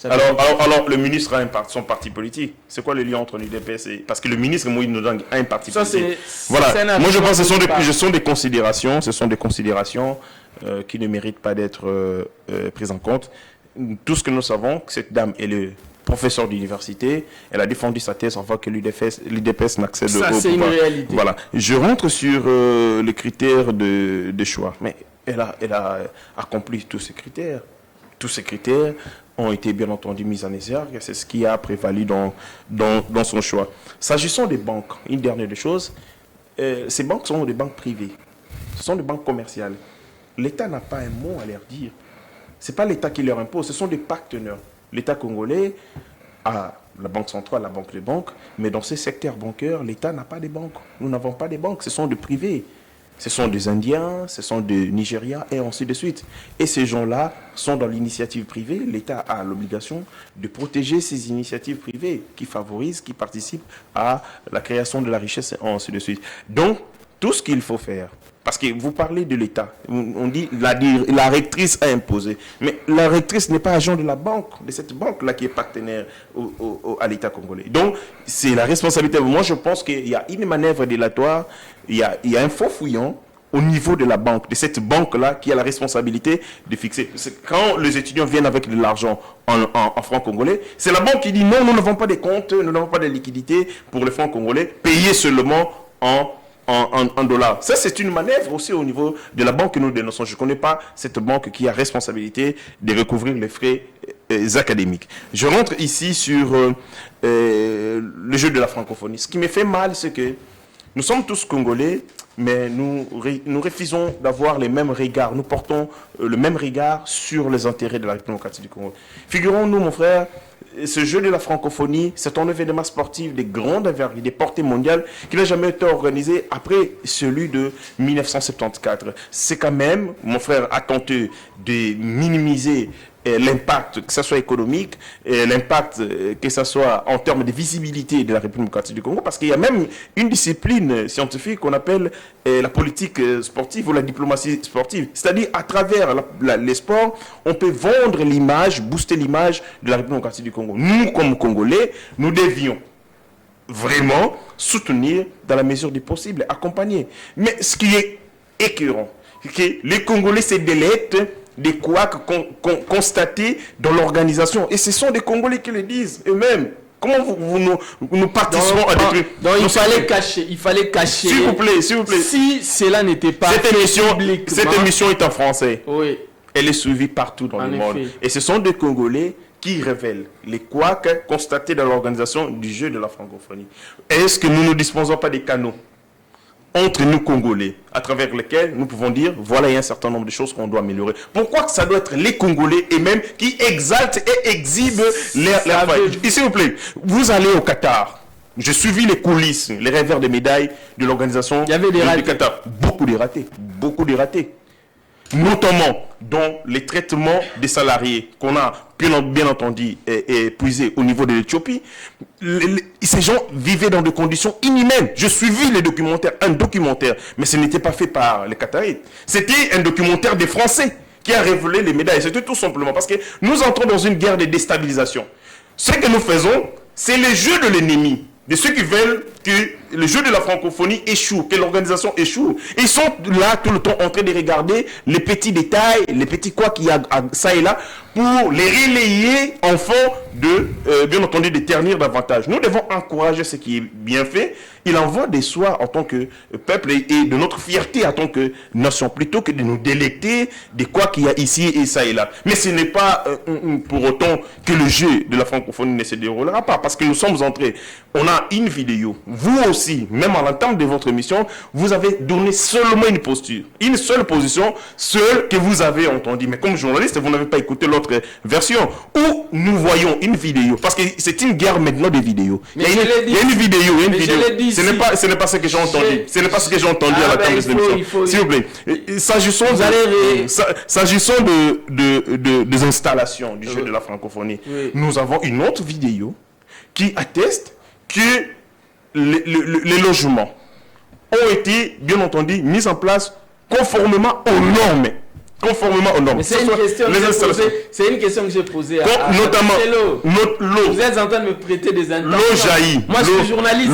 Alors, le ministre a son parti politique. C'est quoi le lien entre l'UDPS et... Parce que le ministre Moïse Nodang a un parti politique. Voilà. Moi, je pense que ce sont des considérations qui ne méritent pas d'être prises en compte. Tout ce que nous savons, que cette dame est le professeur d'université, elle a défendu sa thèse avant que l'UDPS n'accède au pouvoir. Ça, c'est une réalité. Voilà. Je rentre sur les critères de choix. Mais elle a accompli tous ces critères. Tous ces critères ont été bien entendu mis en exergue. C'est ce qui a prévalu dans son choix. S'agissant des banques, une dernière des choses, ces banques sont des banques privées. Ce sont des banques commerciales. L'État n'a pas un mot à leur dire. Ce n'est pas l'État qui leur impose, ce sont des partenaires. L'État congolais a la Banque centrale, la Banque des banques, mais dans ces secteurs bancaires, l'État n'a pas de banques. Nous n'avons pas de banques, ce sont des privés. Ce sont des Indiens, ce sont des Nigériens et ainsi de suite. Et ces gens-là sont dans l'initiative privée. L'État a l'obligation de protéger ces initiatives privées qui favorisent, qui participent à la création de la richesse et ainsi de suite. Donc, tout ce qu'il faut faire, parce que vous parlez de l'État, on dit la rectrice a imposé, mais la rectrice n'est pas agent de la banque, de cette banque-là qui est partenaire à l'État congolais. Donc, c'est la responsabilité. Moi, je pense qu'il y a une manœuvre délatoire, il y a un faux fouillon au niveau de la banque, de cette banque-là qui a la responsabilité de fixer. Quand les étudiants viennent avec de l'argent en francs congolais, c'est la banque qui dit non, nous n'avons pas de comptes, nous n'avons pas de liquidité pour les francs congolais, payés seulement en dollars. Ça, c'est une manœuvre aussi au niveau de la banque que nous dénonçons. Je ne connais pas cette banque qui a responsabilité de recouvrir les frais académiques. Je rentre ici sur le jeu de la francophonie. Ce qui me fait mal, c'est que nous sommes tous Congolais, mais nous refusons d'avoir les mêmes regards. Nous portons le même regard sur les intérêts de la République démocratique du Congo. Figurons-nous, mon frère, ce jeu de la francophonie, c'est un événement sportif de grande envergure, des portées mondiales, qui n'a jamais été organisé après celui de 1974. C'est quand même, mon frère, a tenté de minimiser l'impact, que ce soit économique, l'impact, que ce soit en termes de visibilité de la République démocratique du Congo, parce qu'il y a même une discipline scientifique qu'on appelle la politique sportive ou la diplomatie sportive. C'est-à-dire, à travers les sports, on peut vendre l'image, booster l'image de la République démocratique du Congo. Nous, comme Congolais, nous devions vraiment soutenir dans la mesure du possible, accompagner. Mais ce qui est écœurant, c'est que les Congolais se délectent des couacs constatés dans l'organisation. Et ce sont des Congolais qui le disent eux-mêmes. Comment nous participerons à détruire? Donc il fallait cacher. S'il vous plaît, s'il vous plaît. Si cela n'était pas cette émission est en français. Oui. Elle est suivie partout dans le monde. Et ce sont des Congolais qui révèlent les couacs constatés dans l'organisation du jeu de la francophonie. Est-ce que nous ne disposons pas des canaux entre nous Congolais, à travers lesquels nous pouvons dire, voilà, il y a un certain nombre de choses qu'on doit améliorer. Pourquoi que ça doit être les Congolais et même qui exaltent et exhibent leur failles? S'il vous plaît, vous allez au Qatar. J'ai suivi les coulisses, les revers de médailles de l'organisation du Qatar. Beaucoup de ratés. Beaucoup de ratés. Notamment dans les traitements des salariés qu'on a bien entendu épuisés au niveau de l'Éthiopie. Ces gens vivaient dans des conditions inhumaines. Je suivis un documentaire, mais ce n'était pas fait par les Qataris. C'était un documentaire des Français qui a révélé les médailles. C'était tout simplement parce que nous entrons dans une guerre de déstabilisation. Ce que nous faisons, c'est le jeu de l'ennemi, de ceux qui veulent que le jeu de la francophonie échoue, que l'organisation échoue. Ils sont là tout le temps en train de regarder les petits détails, les petits quoi qu'il y a ça et là, pour les relayer en fond de, bien entendu, de ternir davantage. Nous devons encourager ce qui est bien fait. Il en va de soi en tant que peuple et de notre fierté en tant que nation, plutôt que de nous délecter de quoi qu'il y a ici et ça et là. Mais ce n'est pas pour autant que le jeu de la francophonie ne se déroulera pas, parce que nous sommes entrés. On a une vidéo. Vous aussi, même à l'entame de votre émission, vous avez donné seulement une posture, une seule position, seule que vous avez entendue. Mais comme journaliste, vous n'avez pas écouté l'autre version, où nous voyons une vidéo, parce que c'est une guerre maintenant de vidéos. Il y a une vidéo, Ce n'est pas ce que j'ai entendu. Ce n'est pas ce que j'ai entendu à la table de cette émission. S'il vous plaît. S'agissant des installations du jeu de la francophonie, nous avons une autre vidéo qui atteste que les logements ont été, bien entendu, mis en place conformément aux normes. Mais c'est une question que j'ai posée notamment l'eau. Vous êtes en train de me prêter des intentions. L'eau jaillit. Moi, je suis journaliste.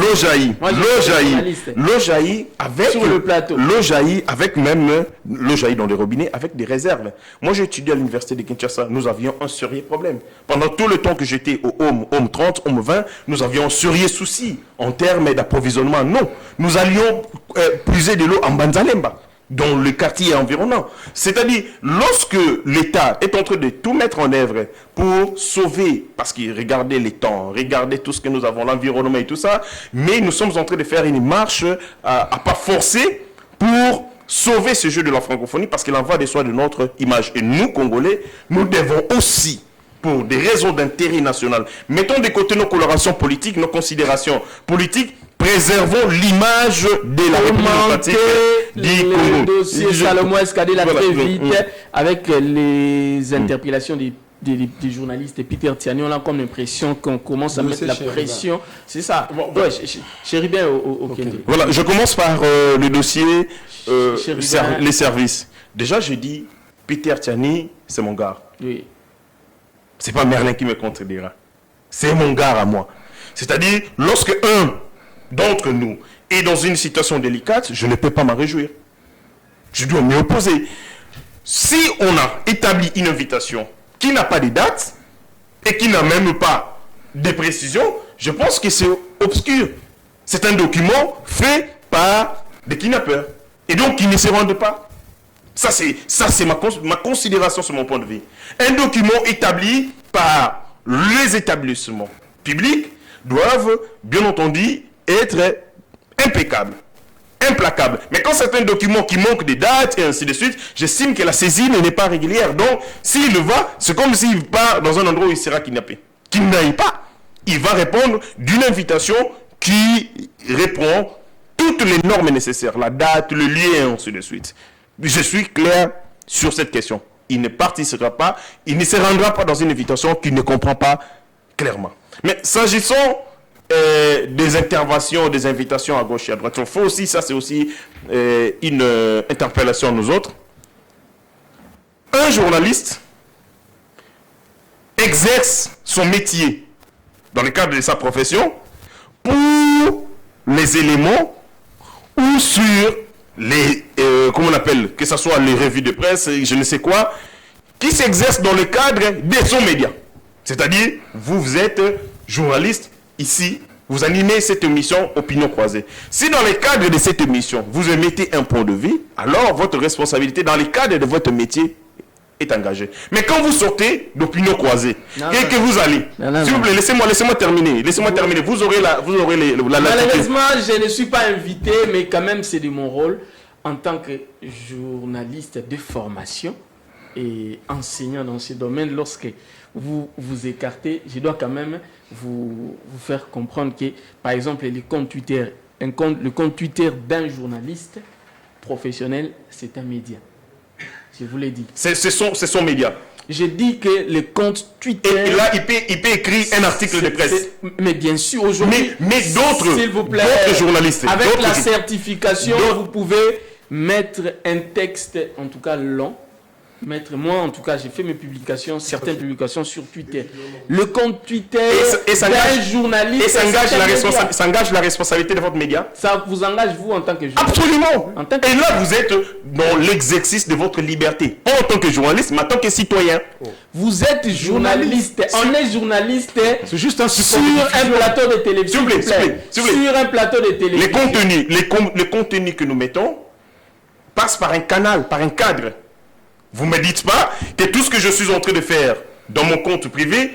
L'eau jaillit avec sur le plateau. L'eau jaillit avec même l'eau jaillit dans les robinets avec des réserves. Moi, j'ai étudié à l'université de Kinshasa. Nous avions un sérieux problème. Pendant tout le temps que j'étais au Home 30, Home 20, nous avions un sérieux souci en termes d'approvisionnement. Non, nous allions puiser de l'eau en Banzalemba, dans le quartier environnant. C'est-à-dire, lorsque l'État est en train de tout mettre en œuvre pour sauver, parce qu'il regardait les temps, regardez tout ce que nous avons, l'environnement et tout ça, mais nous sommes en train de faire une marche à pas forcer pour sauver ce jeu de la francophonie, parce qu'il en va de soi de notre image. Et nous, Congolais, nous devons aussi pour des raisons d'intérêt national, mettons de côté nos colorations politiques, nos considérations politiques, préservons l'image de la République démocratique du Congo. Le dossier Salomon Escadé là Voilà. très vite avec les interpellations des journalistes et Peter Tiani, on a comme l'impression qu'on commence à mettre la pression. C'est ça. Ouais, Chéribin au Kenya. Voilà, je commence par le dossier Chéribin. les services. Déjà, je dis, Peter Tiani, c'est mon gars. Oui. C'est pas Merlin qui me contredira. C'est mon gars à moi. C'est-à-dire, lorsque un d'entre nous est dans une situation délicate, je ne peux pas m'en réjouir. Je dois m'y opposer. Si on a établi une invitation qui n'a pas de date et qui n'a même pas de précision, je pense que c'est obscur. C'est un document fait par des kidnappeurs. Et donc, ils ne se rendent pas. Ça, c'est ma considération sur mon point de vue. Un document établi par les établissements publics doivent, bien entendu, être impeccables, implacables. Mais quand c'est un document qui manque de dates et ainsi de suite, j'estime que la saisine n'est pas régulière. Donc, s'il va, c'est comme s'il part dans un endroit où il sera kidnappé. Qu'il n'aille pas, il va répondre d'une invitation qui répond toutes les normes nécessaires, la date, le lieu et ainsi de suite. Je suis clair sur cette question. Il ne participera pas, il ne se rendra pas dans une invitation qu'il ne comprend pas clairement. Mais s'agissant des interventions, des invitations à gauche et à droite, il faut aussi, ça c'est aussi une interpellation à nous autres. Un journaliste exerce son métier dans le cadre de sa profession pour les éléments ou sur les, comment on appelle, que ce soit les revues de presse, je ne sais quoi, qui s'exercent dans le cadre de son média. C'est-à-dire, vous êtes journaliste ici, vous animez cette émission Opinion Croisée. Si dans le cadre de cette émission, vous émettez un point de vue, alors votre responsabilité dans le cadre de votre métier est engagée. Mais quand vous sortez d'Opinion Croisée et que vous allez, s'il vous plaît, laissez-moi terminer. Laissez-moi terminer. Vous aurez la Malheureusement, je ne suis pas invité, mais quand même, c'est de mon rôle en tant que journaliste de formation et enseignant dans ce domaine. Lorsque vous vous écartez, je dois quand même vous faire comprendre que, par exemple, les comptes Twitter, le compte Twitter d'un journaliste professionnel, c'est un média. Je vous l'ai dit. C'est son média. Je dis que le compte Twitter... Et là, il peut écrire un article de presse. Mais bien sûr, aujourd'hui... Mais d'autres, s'il vous plaît, d'autres journalistes... Avec la certification, vous pouvez mettre un texte, en tout cas long. Moi, en tout cas, j'ai fait mes publications, certaines publications sur Twitter. Le compte Twitter d'un journaliste... Et ça engage la responsabilité de votre média. Ça vous engage, vous, en tant que journaliste. Absolument. En tant que... Et là, vous êtes dans l'exercice de votre liberté. Pas en tant que journaliste, mais en tant que citoyen. Vous êtes journaliste. On est journaliste C'est juste un sur un plateau de télévision. S'il vous plaît. Sur un plateau de télévision. Les contenus que nous mettons passent par un canal, par un cadre. Vous ne me dites pas que tout ce que je suis en train de faire dans mon compte privé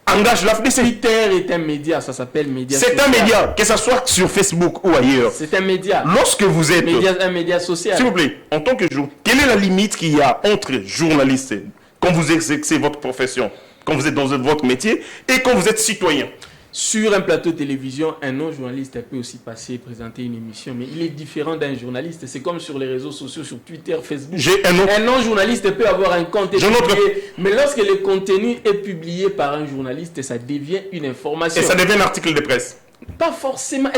engage la FDC. Twitter est un média, ça s'appelle média social. C'est un média, que ce soit sur Facebook ou ailleurs. C'est un média. Lorsque vous êtes... un média social. S'il vous plaît, en tant que journaliste, quelle est la limite qu'il y a entre journalistes, quand vous exercez votre profession, quand vous êtes dans votre métier, et quand vous êtes citoyen? Sur un plateau de télévision, un non-journaliste peut aussi passer et présenter une émission, mais il est différent d'un journaliste. C'est comme sur les réseaux sociaux, sur Twitter, Facebook. Un non-journaliste peut avoir un compte publié, mais lorsque le contenu est publié par un journaliste, ça devient une information. Et ça devient un article de presse. Pas forcément.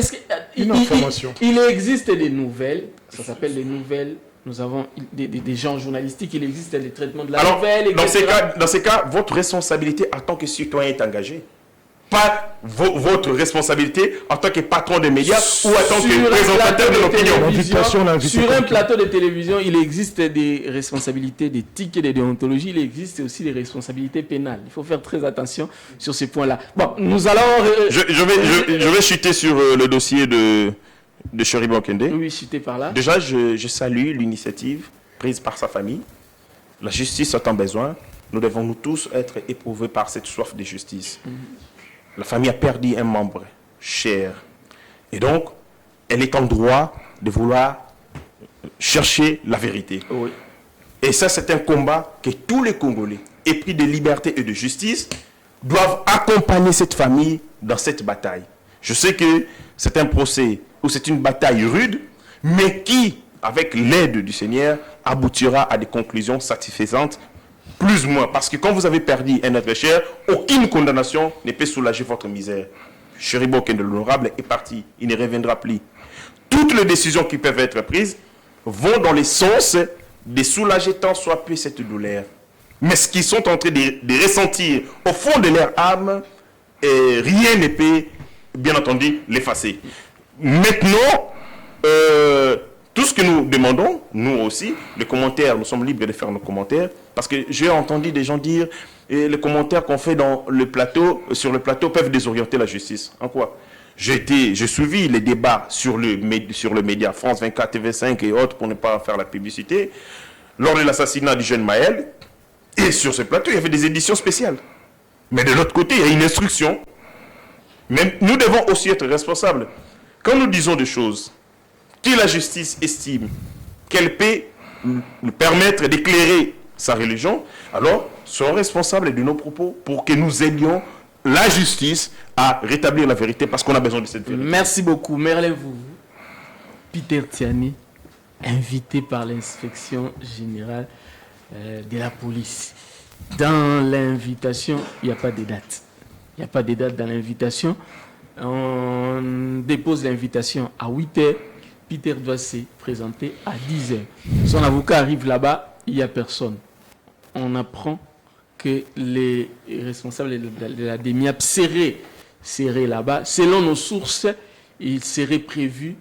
Une information. Il existe des nouvelles, ça s'appelle des nouvelles. Nous avons des genres journalistiques, il existe des traitements de la nouvelle, etc. Dans ces cas, votre responsabilité en tant que citoyen est engagée. Pas votre responsabilité en tant que patron des médias ou en tant que présentateur de l'opinion. Sur un plateau de télévision, il existe des responsabilités d'éthique et de déontologie. Il existe aussi des responsabilités pénales. Il faut faire très attention sur ces points-là. Bon, nous allons... Je vais chuter sur le dossier de Chéribin Okende. Oui, chuter par là. Déjà, je salue l'initiative prise par sa famille. La justice a tant besoin. Nous devons nous tous être éprouvés par cette soif de justice. La famille a perdu un membre cher. Et donc, elle est en droit de vouloir chercher la vérité. Oui. Et ça, c'est un combat que tous les Congolais, épris de liberté et de justice, doivent accompagner cette famille dans cette bataille. Je sais que c'est un procès ou c'est une bataille rude, mais qui, avec l'aide du Seigneur, aboutira à des conclusions satisfaisantes, plus ou moins. Parce que quand vous avez perdu un être cher, aucune condamnation ne peut soulager votre misère. Chéribo Okende l'honorable est parti, il ne reviendra plus. Toutes les décisions qui peuvent être prises vont dans le sens de soulager tant soit peu cette douleur. Mais ce qu'ils sont en train de ressentir au fond de leur âme, rien ne peut, bien entendu, l'effacer. Maintenant, tout ce que nous demandons, nous aussi, les commentaires, nous sommes libres de faire nos commentaires, parce que j'ai entendu des gens dire les commentaires qu'on fait sur le plateau peuvent désorienter la justice. En quoi? J'ai suivi les débats sur le média France 24, TV5 et autres, pour ne pas faire la publicité, lors de l'assassinat du jeune Maël. Et sur ce plateau, il y avait des éditions spéciales. Mais de l'autre côté, il y a une instruction. Mais nous devons aussi être responsables. Quand nous disons des choses que la justice estime qu'elle peut nous permettre d'éclairer sa religion, alors soyons responsables de nos propos pour que nous aidions la justice à rétablir la vérité, parce qu'on a besoin de cette vérité. Merci beaucoup. Merlin vous. Peter Tiani, invité par l'inspection générale de la police. Dans l'invitation, il n'y a pas de date. Il n'y a pas de date dans l'invitation. On dépose l'invitation à 8h. Peter doit se présenter à 10h. Son avocat arrive là-bas, il n'y a personne. On apprend que les responsables de la DEMIAP seraient là-bas. Selon nos sources, il serait prévu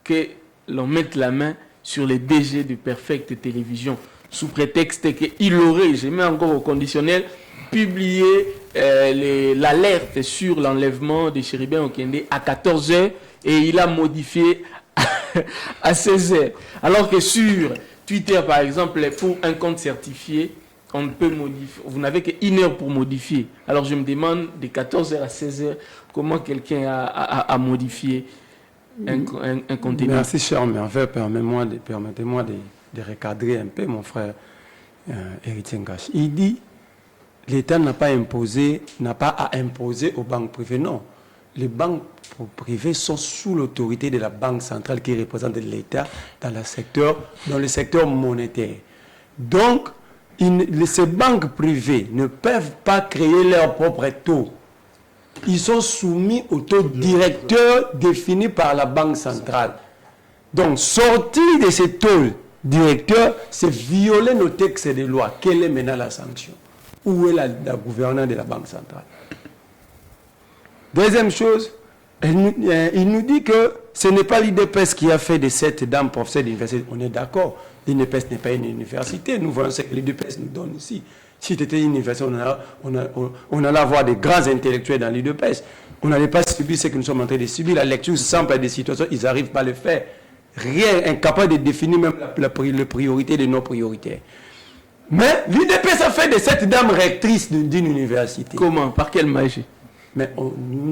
que l'on mette la main sur les DG de Perfect Télévision, sous prétexte qu'il aurait, je mets encore au conditionnel, publié l'alerte sur l'enlèvement de Chéribin Okende à 14h et il a modifié à 16h. Alors que sur Twitter, par exemple, pour un compte certifié, on peut modifier. Vous n'avez qu'une heure pour modifier. Alors je me demande, de 14h à 16h, comment quelqu'un a modifié un contenu. Merci, cher Merveille. Permettez-moi de recadrer un peu mon frère Héritier Ngash. Il dit l'État n'a pas à imposer aux banques privées. Non. Les banques privées sont sous l'autorité de la Banque centrale qui représente l'État dans le secteur monétaire. Donc, ces banques privées ne peuvent pas créer leur propre taux. Ils sont soumis au taux directeur défini par la Banque centrale. Donc, sortir de ces taux directeurs, c'est violer nos textes de loi. Quelle est maintenant la sanction? Où est la gouvernance de la Banque centrale? Deuxième chose, il nous dit que ce n'est pas l'IDPS qui a fait de cette dame professeur d'université. On est d'accord. L'IDPS n'est pas une université. Nous voyons ce que l'IDPS nous donne ici. Si c'était une université, on allait avoir des grands intellectuels dans l'IDPS. On n'allait pas subir ce que nous sommes en train de subir. La lecture simple des situations, ils n'arrivent pas à le faire. Rien, incapable de définir même la priorité de nos prioritaires. Mais l'IDPS a fait de cette dame rectrice d'une université. Comment? Par quelle magie? Mais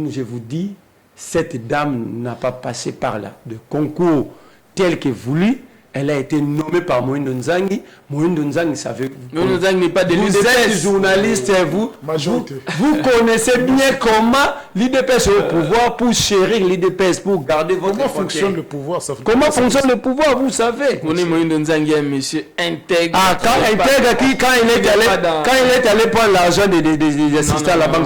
je vous dis, cette dame n'a pas passé par là. De concours tel que voulu, elle a été nommée par Moïndo Nzangi. Moïndo Nzangi savait... Moïndo Nzangi n'est pas de l'IDPS. Vous êtes journaliste, vous connaissez bien comment l'IDPS est au pouvoir pour chérir l'IDPS, pour garder votre... Comment fonctionne le pouvoir? Comment fonctionne le pouvoir, vous savez? On est Moïndo Nzangi, un monsieur intègre. Ah, quand il est allé prendre l'argent des assistants à la banque,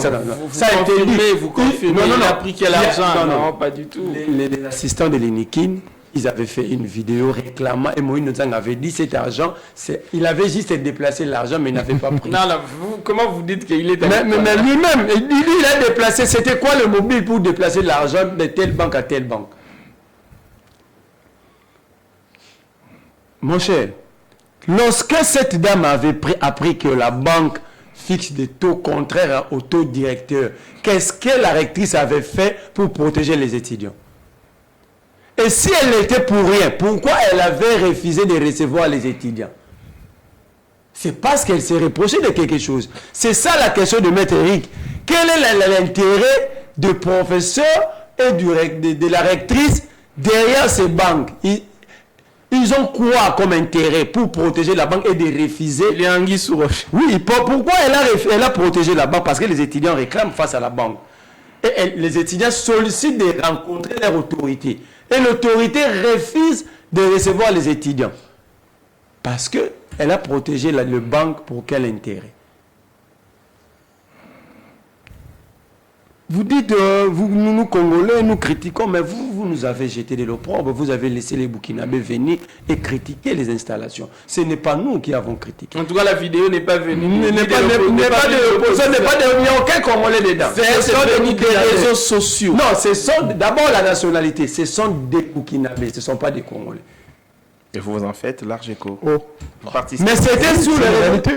ça a été dit. Vous confirmez, il a pris quel argent? Non, pas du tout. Les assistants de l'INIKIN, ils avaient fait une vidéo réclamant, et Moïse Nzang avait dit cet argent, il avait juste déplacé l'argent, mais il n'avait pas pris. Non, comment vous dites qu'il est mais lui-même, il a déplacé, c'était quoi le mobile pour déplacer l'argent de telle banque à telle banque? Mon cher, lorsque cette dame avait appris que la banque fixe des taux contraires au taux directeur, qu'est-ce que la rectrice avait fait pour protéger les étudiants? Et si elle était pour rien, pourquoi elle avait refusé de recevoir les étudiants? C'est parce qu'elle s'est reprochée de quelque chose. C'est ça la question de Maître Eric. Quel est l'intérêt du professeur et de la rectrice derrière ces banques? Ils ont quoi comme intérêt pour protéger la banque et de refuser? Il y a Anguille sous roche. Oui, pourquoi elle a protégé la banque? Parce que les étudiants réclament face à la banque. Et les étudiants sollicitent de rencontrer leur autorité. Et l'autorité refuse de recevoir les étudiants. Parce qu'elle a protégé la banque pour quel intérêt? Vous dites, nous Congolais, nous critiquons, mais vous nous avez jeté de l'opprobre, vous avez laissé les Burkinabés venir et critiquer les installations. Ce n'est pas nous qui avons critiqué. En tout cas, la vidéo n'est pas venue. Il n'y a aucun Congolais dedans. Ce sont des réseaux sociaux. Non, ce sont d'abord la nationalité, ce sont des Burkinabés, ce ne sont pas des Congolais. Et vous en faites large écho. Mais c'était sous la réalité.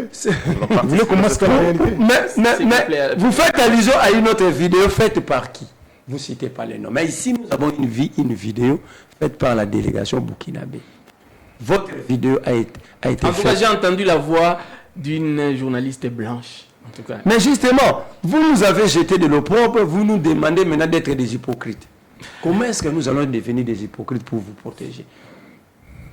Vous voulez comment c'est la réalité? Mais vous faites allusion à une autre vidéo faite par qui? Vous ne citez pas les noms. Mais ici, nous avons une vidéo faite par la délégation burkinabé. Votre vidéo a été faite. En tout cas, j'ai entendu la voix d'une journaliste blanche. En tout cas. Mais justement, vous nous avez jeté de l'opprobre, vous nous demandez maintenant d'être des hypocrites. Comment est-ce que nous allons devenir des hypocrites pour vous protéger?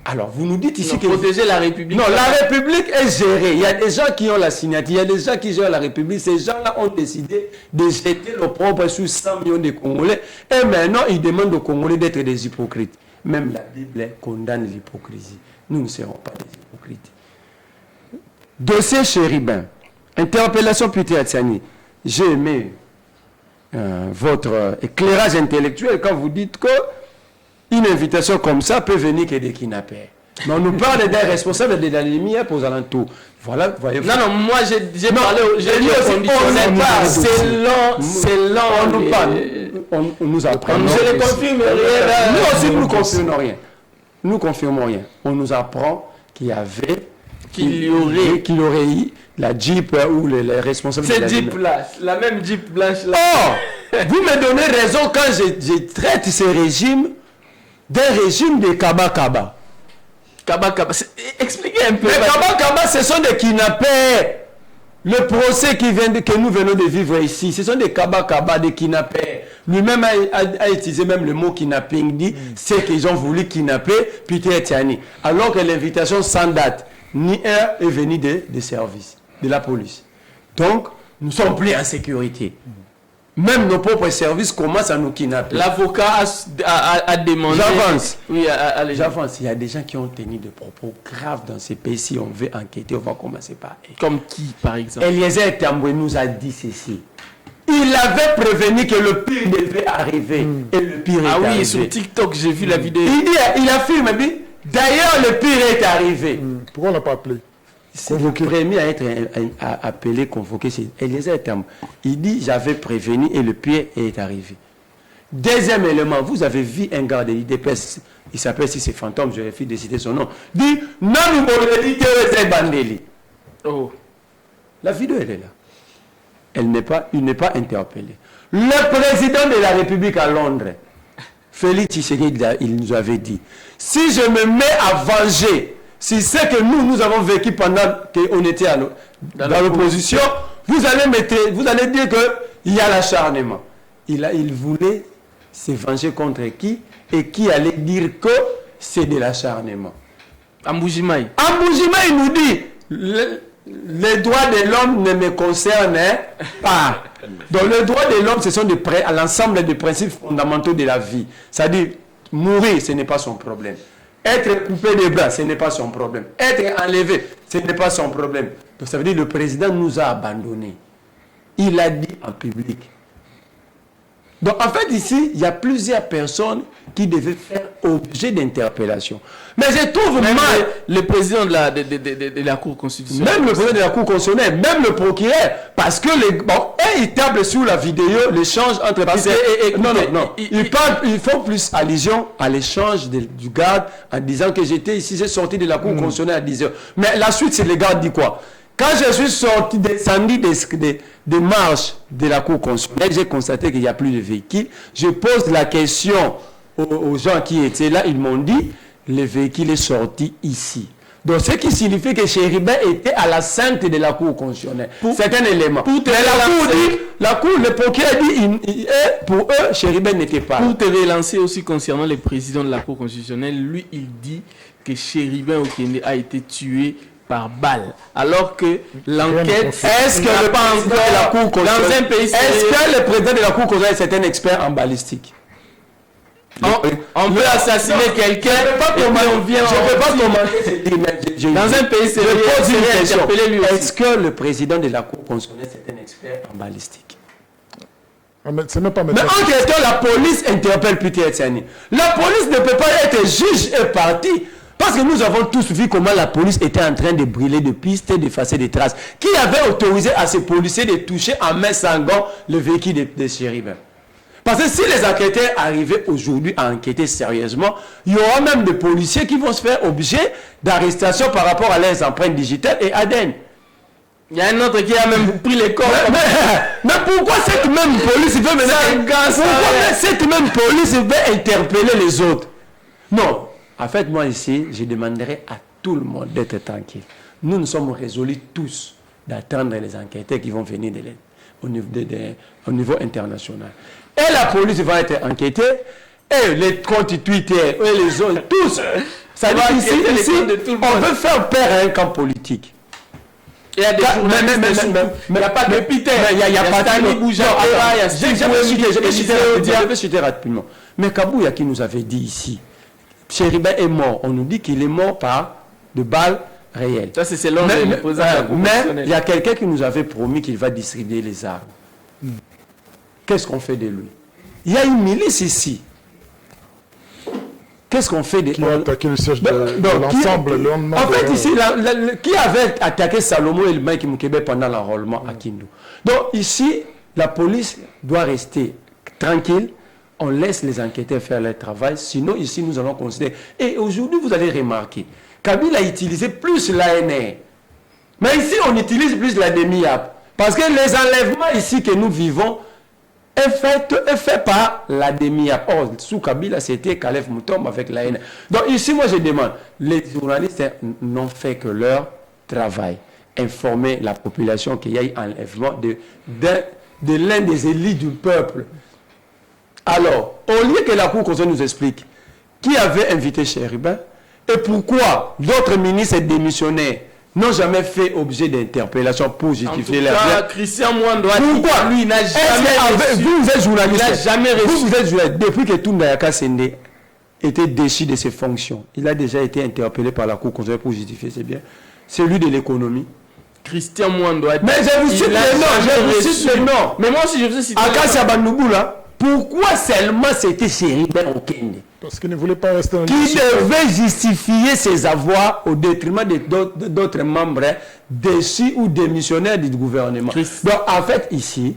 Alors, vous nous dites ici que protéger la République. Non, la République est gérée. Il y a des gens qui ont la signature, il y a des gens qui gèrent la République. Ces gens-là ont décidé de jeter l'opprobre sur 100 millions de Congolais. Et maintenant, ils demandent aux Congolais d'être des hypocrites. Même la Bible condamne l'hypocrisie. Nous ne serons pas des hypocrites. Dossier Chéribin. Interpellation Peter Atiani. J'ai aimé votre éclairage intellectuel quand vous dites que une invitation comme ça peut venir que des kidnappeurs. Mais on nous parle des responsables de la lumière pour les alentours. Voilà, voyez-vous. Non, moi j'ai parlé, j'ai dit au conditionnel. C'est lent. On nous parle. On nous apprend. Je ne confirme rien. Nous aussi, nous ne confirmons rien. Nous ne confirmons rien. On nous apprend qu'il y avait. Qu'il y aurait eu la Jeep ou les responsables de la lumière. Cette Jeep-là, la même Jeep blanche-là. Oh, vous me donnez raison quand je traite ce régime d'un régime de Kaba-Kaba. Kaba-Kaba, expliquez un peu. Mais Kaba-Kaba, ce sont des kidnappeurs. Le procès que nous venons de vivre ici, ce sont des Kaba-Kaba, des kidnappeurs. Lui-même a utilisé même le mot kidnapping, dit c'est qu'ils ont voulu kidnapper Peter Atiani. Alors que l'invitation sans date, ni heure est venue des services, de la police. Donc, nous ne sommes plus en sécurité. Même nos propres services commencent à nous kidnapper. L'avocat a demandé... J'avance. Oui, allez. J'avance. Il y a des gens qui ont tenu des propos graves dans ces pays. Si on veut enquêter, on va commencer par eux. Comme qui, par exemple? Eliezer Tamboué nous a dit ceci. Il avait prévenu que le pire devait arriver. Et le pire est arrivé. Ah oui, sur TikTok, j'ai vu la vidéo. Il affirme, d'ailleurs, le pire est arrivé. Pourquoi on ne l'a pas appelé? C'est le premier à être appelé, convoqué, c'est Eliezer Tamboué. Il dit, j'avais prévenu et le pire est arrivé. Deuxième élément, vous avez vu un gars de l'IDPS, il s'appelle, si c'est Fantôme, je refuse de citer son nom, dit, non, nous Bandeli. Oh. La vidéo, elle est là. Il n'est pas interpellé. Le président de la République à Londres, Félix Tshisekedi, il nous avait dit, si je me mets à venger, si c'est que nous avons vécu pendant qu'on était dans l'opposition, vous allez dire qu'il y a l'acharnement. Il voulait se venger contre qui et qui allait dire que c'est de l'acharnement. Amboujimaï. Amboujimaï nous dit, les droits de l'homme ne me concernent pas. Donc les droits de l'homme, ce sont l'ensemble des principes fondamentaux de la vie. C'est-à-dire, mourir, ce n'est pas son problème. Être coupé des bras, ce n'est pas son problème. Être enlevé, ce n'est pas son problème. Donc ça veut dire que le président nous a abandonnés. Il l'a dit en public. Donc en fait ici, il y a plusieurs personnes qui devaient faire objet d'interpellation. Mais je trouve même mal... Le président de la Cour constitutionnelle. Même le président de la Cour constitutionnelle, même le procureur. Parce que il table sur la vidéo l'échange entre... Ils font plus allusion à l'échange du garde en disant que j'étais ici, j'ai sorti de la Cour constitutionnelle à 10h. Mais la suite, c'est le garde dit quoi? Quand je suis sorti, descendu des marches de la Cour constitutionnelle, j'ai constaté qu'il n'y a plus de véhicules. Je pose la question aux gens qui étaient là, ils m'ont dit, le véhicule est sorti ici. Donc, ce qui signifie que Chéribin était à la sainte de la Cour constitutionnelle. C'est un élément. Le procureur dit, pour eux, Chéribin n'était pas là. Pour te relancer aussi concernant les présidents de la Cour constitutionnelle, lui, il dit que Chéribin Okende a été tué par balle, alors que l'enquête est-ce que le président de la Cour constitutionnelle, dans un pays est-ce que le président de la Cour constitutionnelle est un expert en balistique? On peut assassiner quelqu'un et puis on vient. Je ne peux pas commenter. Dans un pays sérieux, je pose une question. Est-ce Est-ce que le président de la Cour constitutionnelle est un expert en balistique? C'est même pas Mais en question, la police interpelle Peter Etienne. La police ne peut pas être juge et partie. Parce que nous avons tous vu comment la police était en train de brûler des pistes et d'effacer des traces. Qui avait autorisé à ces policiers de toucher en main sanglante le véhicule de Chéribin? Parce que si les enquêteurs arrivaient aujourd'hui à enquêter sérieusement, il y aura même des policiers qui vont se faire objet d'arrestation par rapport à leurs empreintes digitales et ADN. Il y a un autre qui a même pris les corps. Mais pourquoi cette même police veut interpeller les autres? Non. En fait, moi ici, je demanderai à tout le monde d'être tranquille. Nous sommes résolus tous d'attendre les enquêteurs qui vont venir au niveau international. Et la police va être enquêtée, et les comptes Twitter, et les autres, tous. Ça veut dire ici, on veut faire peur à un camp politique. Il y a des journalistes, mais il n'y a pas de Peter, il n'y a pas de Bouja. Je vais citer rapidement. Mais Kabouya qui nous avait dit ici, Chéribin est mort. On nous dit qu'il est mort par de balles réelles. Ça, c'est l'homme de mais il y a quelqu'un qui nous avait promis qu'il va distribuer les armes. Qu'est-ce qu'on fait de lui? Il y a une milice ici. Qu'est-ce qu'on fait de lui? Qui a attaqué le siège de l'ensemble le lendemain. En fait, ici, qui avait attaqué Salomon et le Mike Mukebe pendant l'enrôlement à Kindu? Donc, ici, la police doit rester tranquille. On laisse les enquêteurs faire leur travail. Sinon, ici, nous allons considérer. Et aujourd'hui, vous allez remarquer, Kabila a utilisé plus l'ANR. Mais ici, on utilise plus la DEMIAP. Parce que les enlèvements ici que nous vivons est fait par la DEMIAP. Or, sous Kabila, c'était Kalef Moutombe avec l'ANR. Donc ici, moi, je demande, les journalistes n'ont fait que leur travail. Informer la population qu'il y a eu enlèvement de l'un des élites du peuple. Alors, au lieu que la Cour constitutionnelle nous explique qui avait invité Chéribin et pourquoi d'autres ministres démissionnaires n'ont jamais fait objet d'interpellation pour justifier leur vie. Christian Mwando a dit pourquoi lui, il n'a jamais reçu. Vous êtes journaliste. Il n'a jamais reçu. Vous êtes journaliste. Depuis que Toundayaka Sende était déchu de ses fonctions, il a déjà été interpellé par la Cour constitutionnelle pour justifier ses biens. Celui de l'économie. Christian Mwando a dit. Mais je vous cite les noms. Mais moi aussi, je vous cite Akassia Bandoubu là. Pourquoi seulement c'était Chéribin Okende? Parce qu'il ne voulait pas rester en qui devait justifier ses avoirs au détriment d'autres membres déçus ou démissionnaires du gouvernement. Donc en fait ici,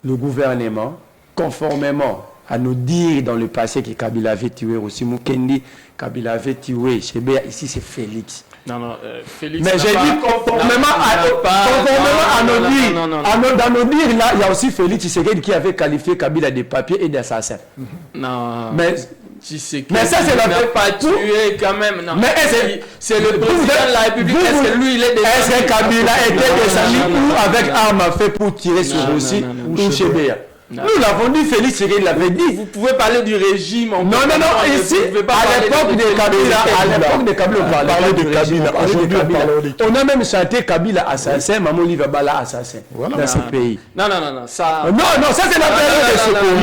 le gouvernement, conformément à nous dire dans le passé que Kabila avait tué aussi Mukendi, Kabila avait tué Chébéa, ici c'est Félix. Non, Félix. Mais j'ai dit conformément à nos dires. Dans nos dires, là, il y a aussi Félix Tshisekedi qui avait qualifié Kabila de papier et d'assassin. Non. Mais ça, c'est la pas tué quand même. Non. Mais c'est le président de la République. Est-ce que lui, il est des est-ce que Kabila était des amis ou avec armes à feu pour tirer sur Rossi ou Chébéa? Nous l'avons dit, Félix Tshisekedi l'avait dit. Vous pouvez parler du régime. Non, ici, à l'époque de Kabila, on parlait de Kabila. On a même chanté Kabila assassin, Maman Liva Bala assassin dans ce pays. Non, ça... Non, ça c'est la période de secours.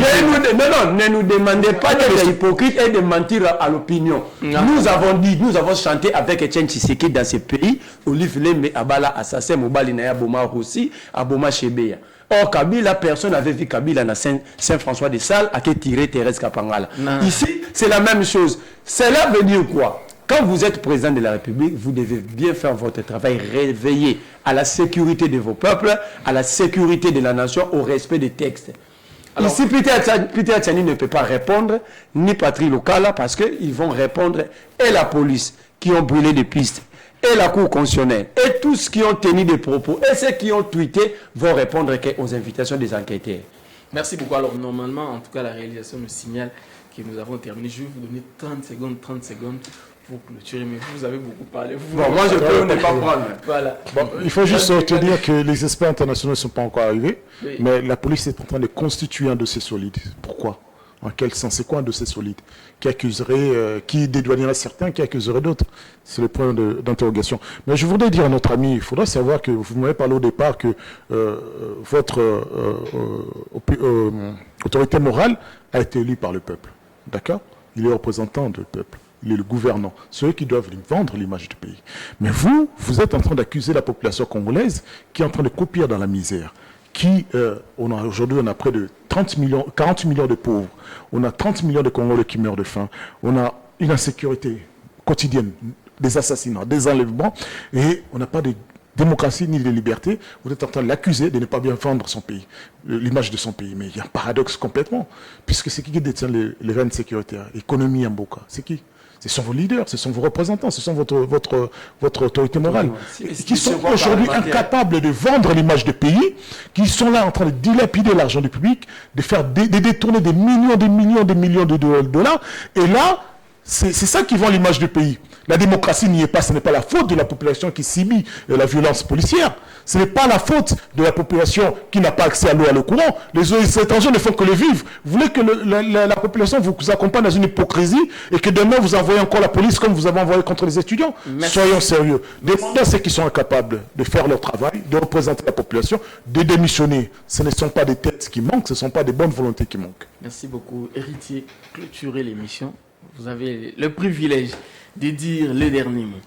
Non, ne nous demandez pas d'être hypocrite et de mentir à l'opinion. Nous avons dit, nous avons chanté avec Etienne Tshisekedi dans ce pays, Olive Lembe Abala assassin, Mobali Naya Boma Rossi, Aboma Chébéa. Or, Kabila, personne n'avait vu Kabila dans Saint-François de Sales à qui tirer Thérèse Kapangala. Ici, c'est la même chose. Cela veut dire quoi? Quand vous êtes président de la République, vous devez bien faire votre travail, réveiller à la sécurité de vos peuples, à la sécurité de la nation, au respect des textes. Alors, ici, Peter Tchani ne peut pas répondre, ni Patrie Locale, parce qu'ils vont répondre, et la police, qui ont brûlé des pistes, et la Cour constitutionnelle, et tous ceux qui ont tenu des propos, et ceux qui ont tweeté, vont répondre aux invitations des enquêteurs. Merci beaucoup. Alors, normalement, en tout cas, la réalisation me signale que nous avons terminé. Je vais vous donner 30 secondes pour clôturer, mais vous avez beaucoup parlé. Bon, moi, je peux ne pas prendre. Voilà. Bon, il faut juste retenir que les experts internationaux ne sont pas encore arrivés, oui. Mais la police est en train de constituer un dossier solide. Pourquoi? En quel sens? C'est quoi un dossier solide? Qui accuserait, qui dédouanerait certains, qui accuserait d'autres? C'est le point d'interrogation. Mais je voudrais dire à notre ami, il faudra savoir que vous m'avez parlé au départ que votre autorité morale a été élue par le peuple. D'accord? Il est représentant du peuple. Il est le gouvernant. Ceux qui doivent vendre l'image du pays. Mais vous êtes en train d'accuser la population congolaise qui est en train de croupir dans la misère. Aujourd'hui, on a près de 40 millions de pauvres. On a 30 millions de Congolais qui meurent de faim. On a une insécurité quotidienne, des assassinats, des enlèvements, et on n'a pas de démocratie ni de liberté. Vous êtes en train de l'accuser de ne pas bien vendre son pays, l'image de son pays. Mais il y a un paradoxe complètement, puisque c'est qui détient les rênes sécuritaires? Économie en Mboka, c'est qui? Ce sont vos leaders, ce sont vos représentants, ce sont votre autorité morale, qui sont aujourd'hui incapables de vendre l'image du pays, qui sont là en train de dilapider l'argent du public, de détourner des millions de dollars. Et là, c'est ça qui vend l'image du pays. La démocratie n'y est pas, ce n'est pas la faute de la population qui subit la violence policière. Ce n'est pas la faute de la population qui n'a pas accès à l'eau et à l'eau courant. Les étrangers ne font que le vivre. Vous voulez que la population vous accompagne dans une hypocrisie et que demain vous envoyez encore la police comme vous avez envoyé contre les étudiants? Merci. Soyons sérieux. Demandez à ceux qui sont incapables de faire leur travail, de représenter la population, de démissionner. Ce ne sont pas des têtes qui manquent, ce ne sont pas des bonnes volontés qui manquent. Merci beaucoup. Héritier, clôturez l'émission. Vous avez le privilège de dire le dernier mot.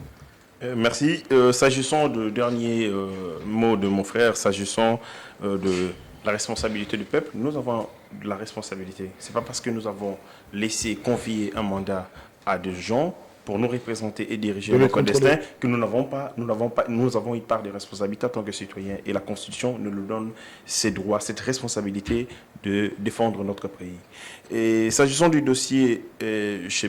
Merci. S'agissant du dernier mot de mon frère, s'agissant de la responsabilité du peuple, nous avons de la responsabilité. Ce n'est pas parce que nous avons laissé confier un mandat à des gens pour nous représenter et diriger notre destin que nous avons une part de responsabilité en tant que citoyens. Et la Constitution nous donne ces droits, cette responsabilité de défendre notre pays. Et s'agissant du dossier chez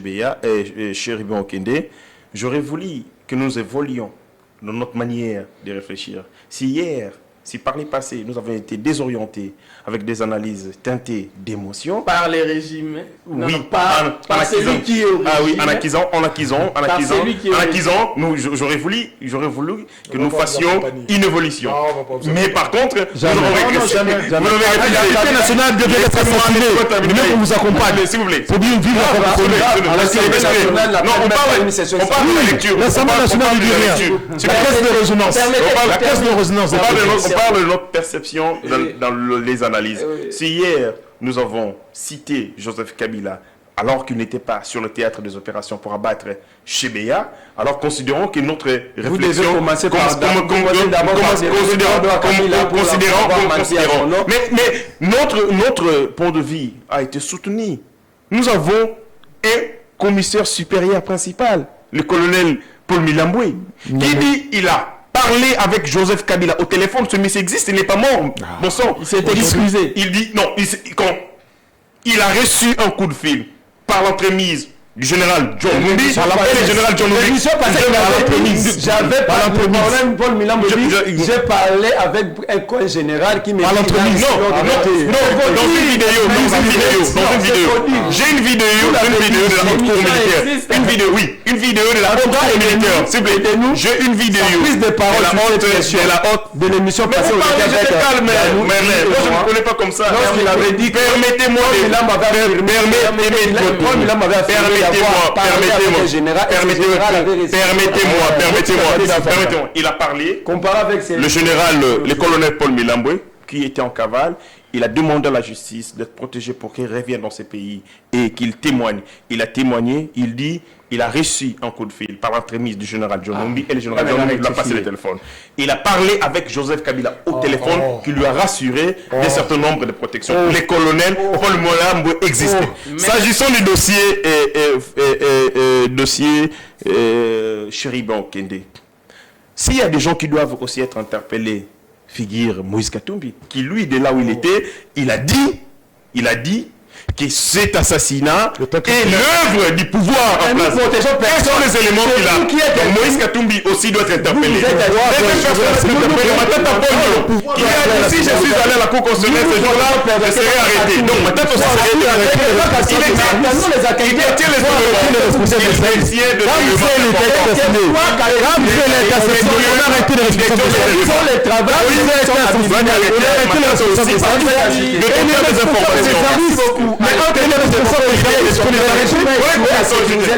Ribon Okende, j'aurais voulu que nous évoluions dans notre manière de réfléchir. Si par les passés, nous avons été désorientés avec des analyses teintées d'émotions. Par les régimes. Oui, par celui qui est au régime. Ah oui, en accusant, j'aurais voulu que nous fassions une évolution. Mais par contre, l'Unité nationale devait être assassinée. Nous vous accompagne. S'il vous plaît. Faut bien vivre on parle de la lecture. L'Assemblée nationale ne dit rien. C'est la caisse de résonance. La caisse de résonance. On parle de notre perception dans les analyses. Si hier, nous avons cité Joseph Kabila alors qu'il n'était pas sur le théâtre des opérations pour abattre Chebeya, alors considérons que notre réflexion... Mais notre point de vue a été soutenu. Nous avons un commissaire supérieur principal, le colonel Paul Milambwe, qui dit il a parlé avec Joseph Kabila au téléphone. Ce monsieur existe, il n'est pas mort. Bon sang, il s'est excusé. Il dit non, quand il a reçu un coup de fil par l'entremise du général John Numbi, et le général John Numbi, j'avais Paul Milambwe, j'ai parlé avec un général qui m'a dit dans une vidéo, j'ai une vidéo de la haute cour militaire, une vidéo de la haute cour militaire, s'il vous plaît, j'ai une vidéo de la haute de l'émission passée au calme, moi je ne connais pas comme ça. Permettez-moi. Il a parlé. Le général, le colonel Paul Milambwe, qui était en cavale, il a demandé à la justice d'être protégé pour qu'il revienne dans ses pays et qu'il témoigne. Il a témoigné, il dit, il a reçu un coup de fil par l'entremise du général John Numbi et le général John Numbi lui a passé le téléphone. Il a parlé avec Joseph Kabila au téléphone qui lui a rassuré d'un certain nombre de protections. Les colonels Paul Milambwe existaient. S'agissant du dossier Chéribon Okende, s'il y a des gens qui doivent aussi être interpellés, figure Moïse Katumbi, qui lui, de là où il était, il a dit que cet assassinat est l'œuvre du pouvoir en place. Quels sont les éléments qu'il a? Donc Moïse Katumbi aussi doit être interpellé. Il a dit si je suis allé à la cour constitutionnelle ce jour-là, je serai arrêté. Donc ma tête aussi serait arrêtée. Il détient les éléments. Il essayait de responsable des services de donner des informations. Mais entre les responsables des services,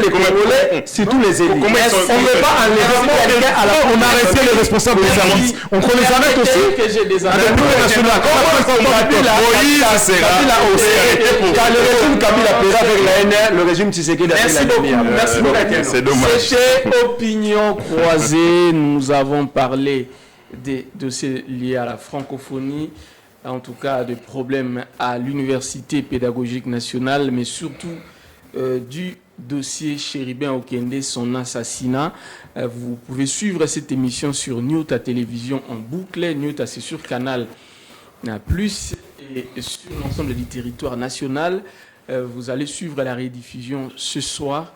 les Congolais, surtout les élus. On ne veut pas enlever quelqu'un à la on a arrêté les responsables des services. On les arrête aussi. Avec nous, les nationaux. Moïse sera quand le régime Kabila paiera avec la NR, le régime Tshisekedi avec la NR. Merci beaucoup. C'est dommage. C'était Opinion croisée. Nous avons parlé des dossiers liés à la francophonie, en tout cas des problèmes à l'Université pédagogique nationale, mais surtout du dossier Chéribin Okende, son assassinat. Vous pouvez suivre cette émission sur Nyota Télévision en boucle. Nyota, c'est sur Canal Plus et sur l'ensemble du territoire national. Vous allez suivre la rediffusion ce soir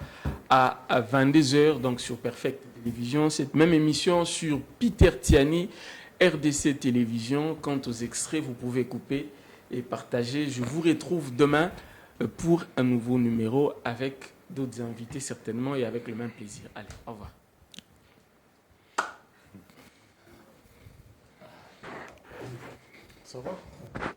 à 22h, donc sur Perfect Télévision. Cette même émission sur Peter Tiani, RDC Télévision. Quant aux extraits, vous pouvez couper et partager. Je vous retrouve demain pour un nouveau numéro avec d'autres invités certainement et avec le même plaisir. Allez, au revoir. Ça va?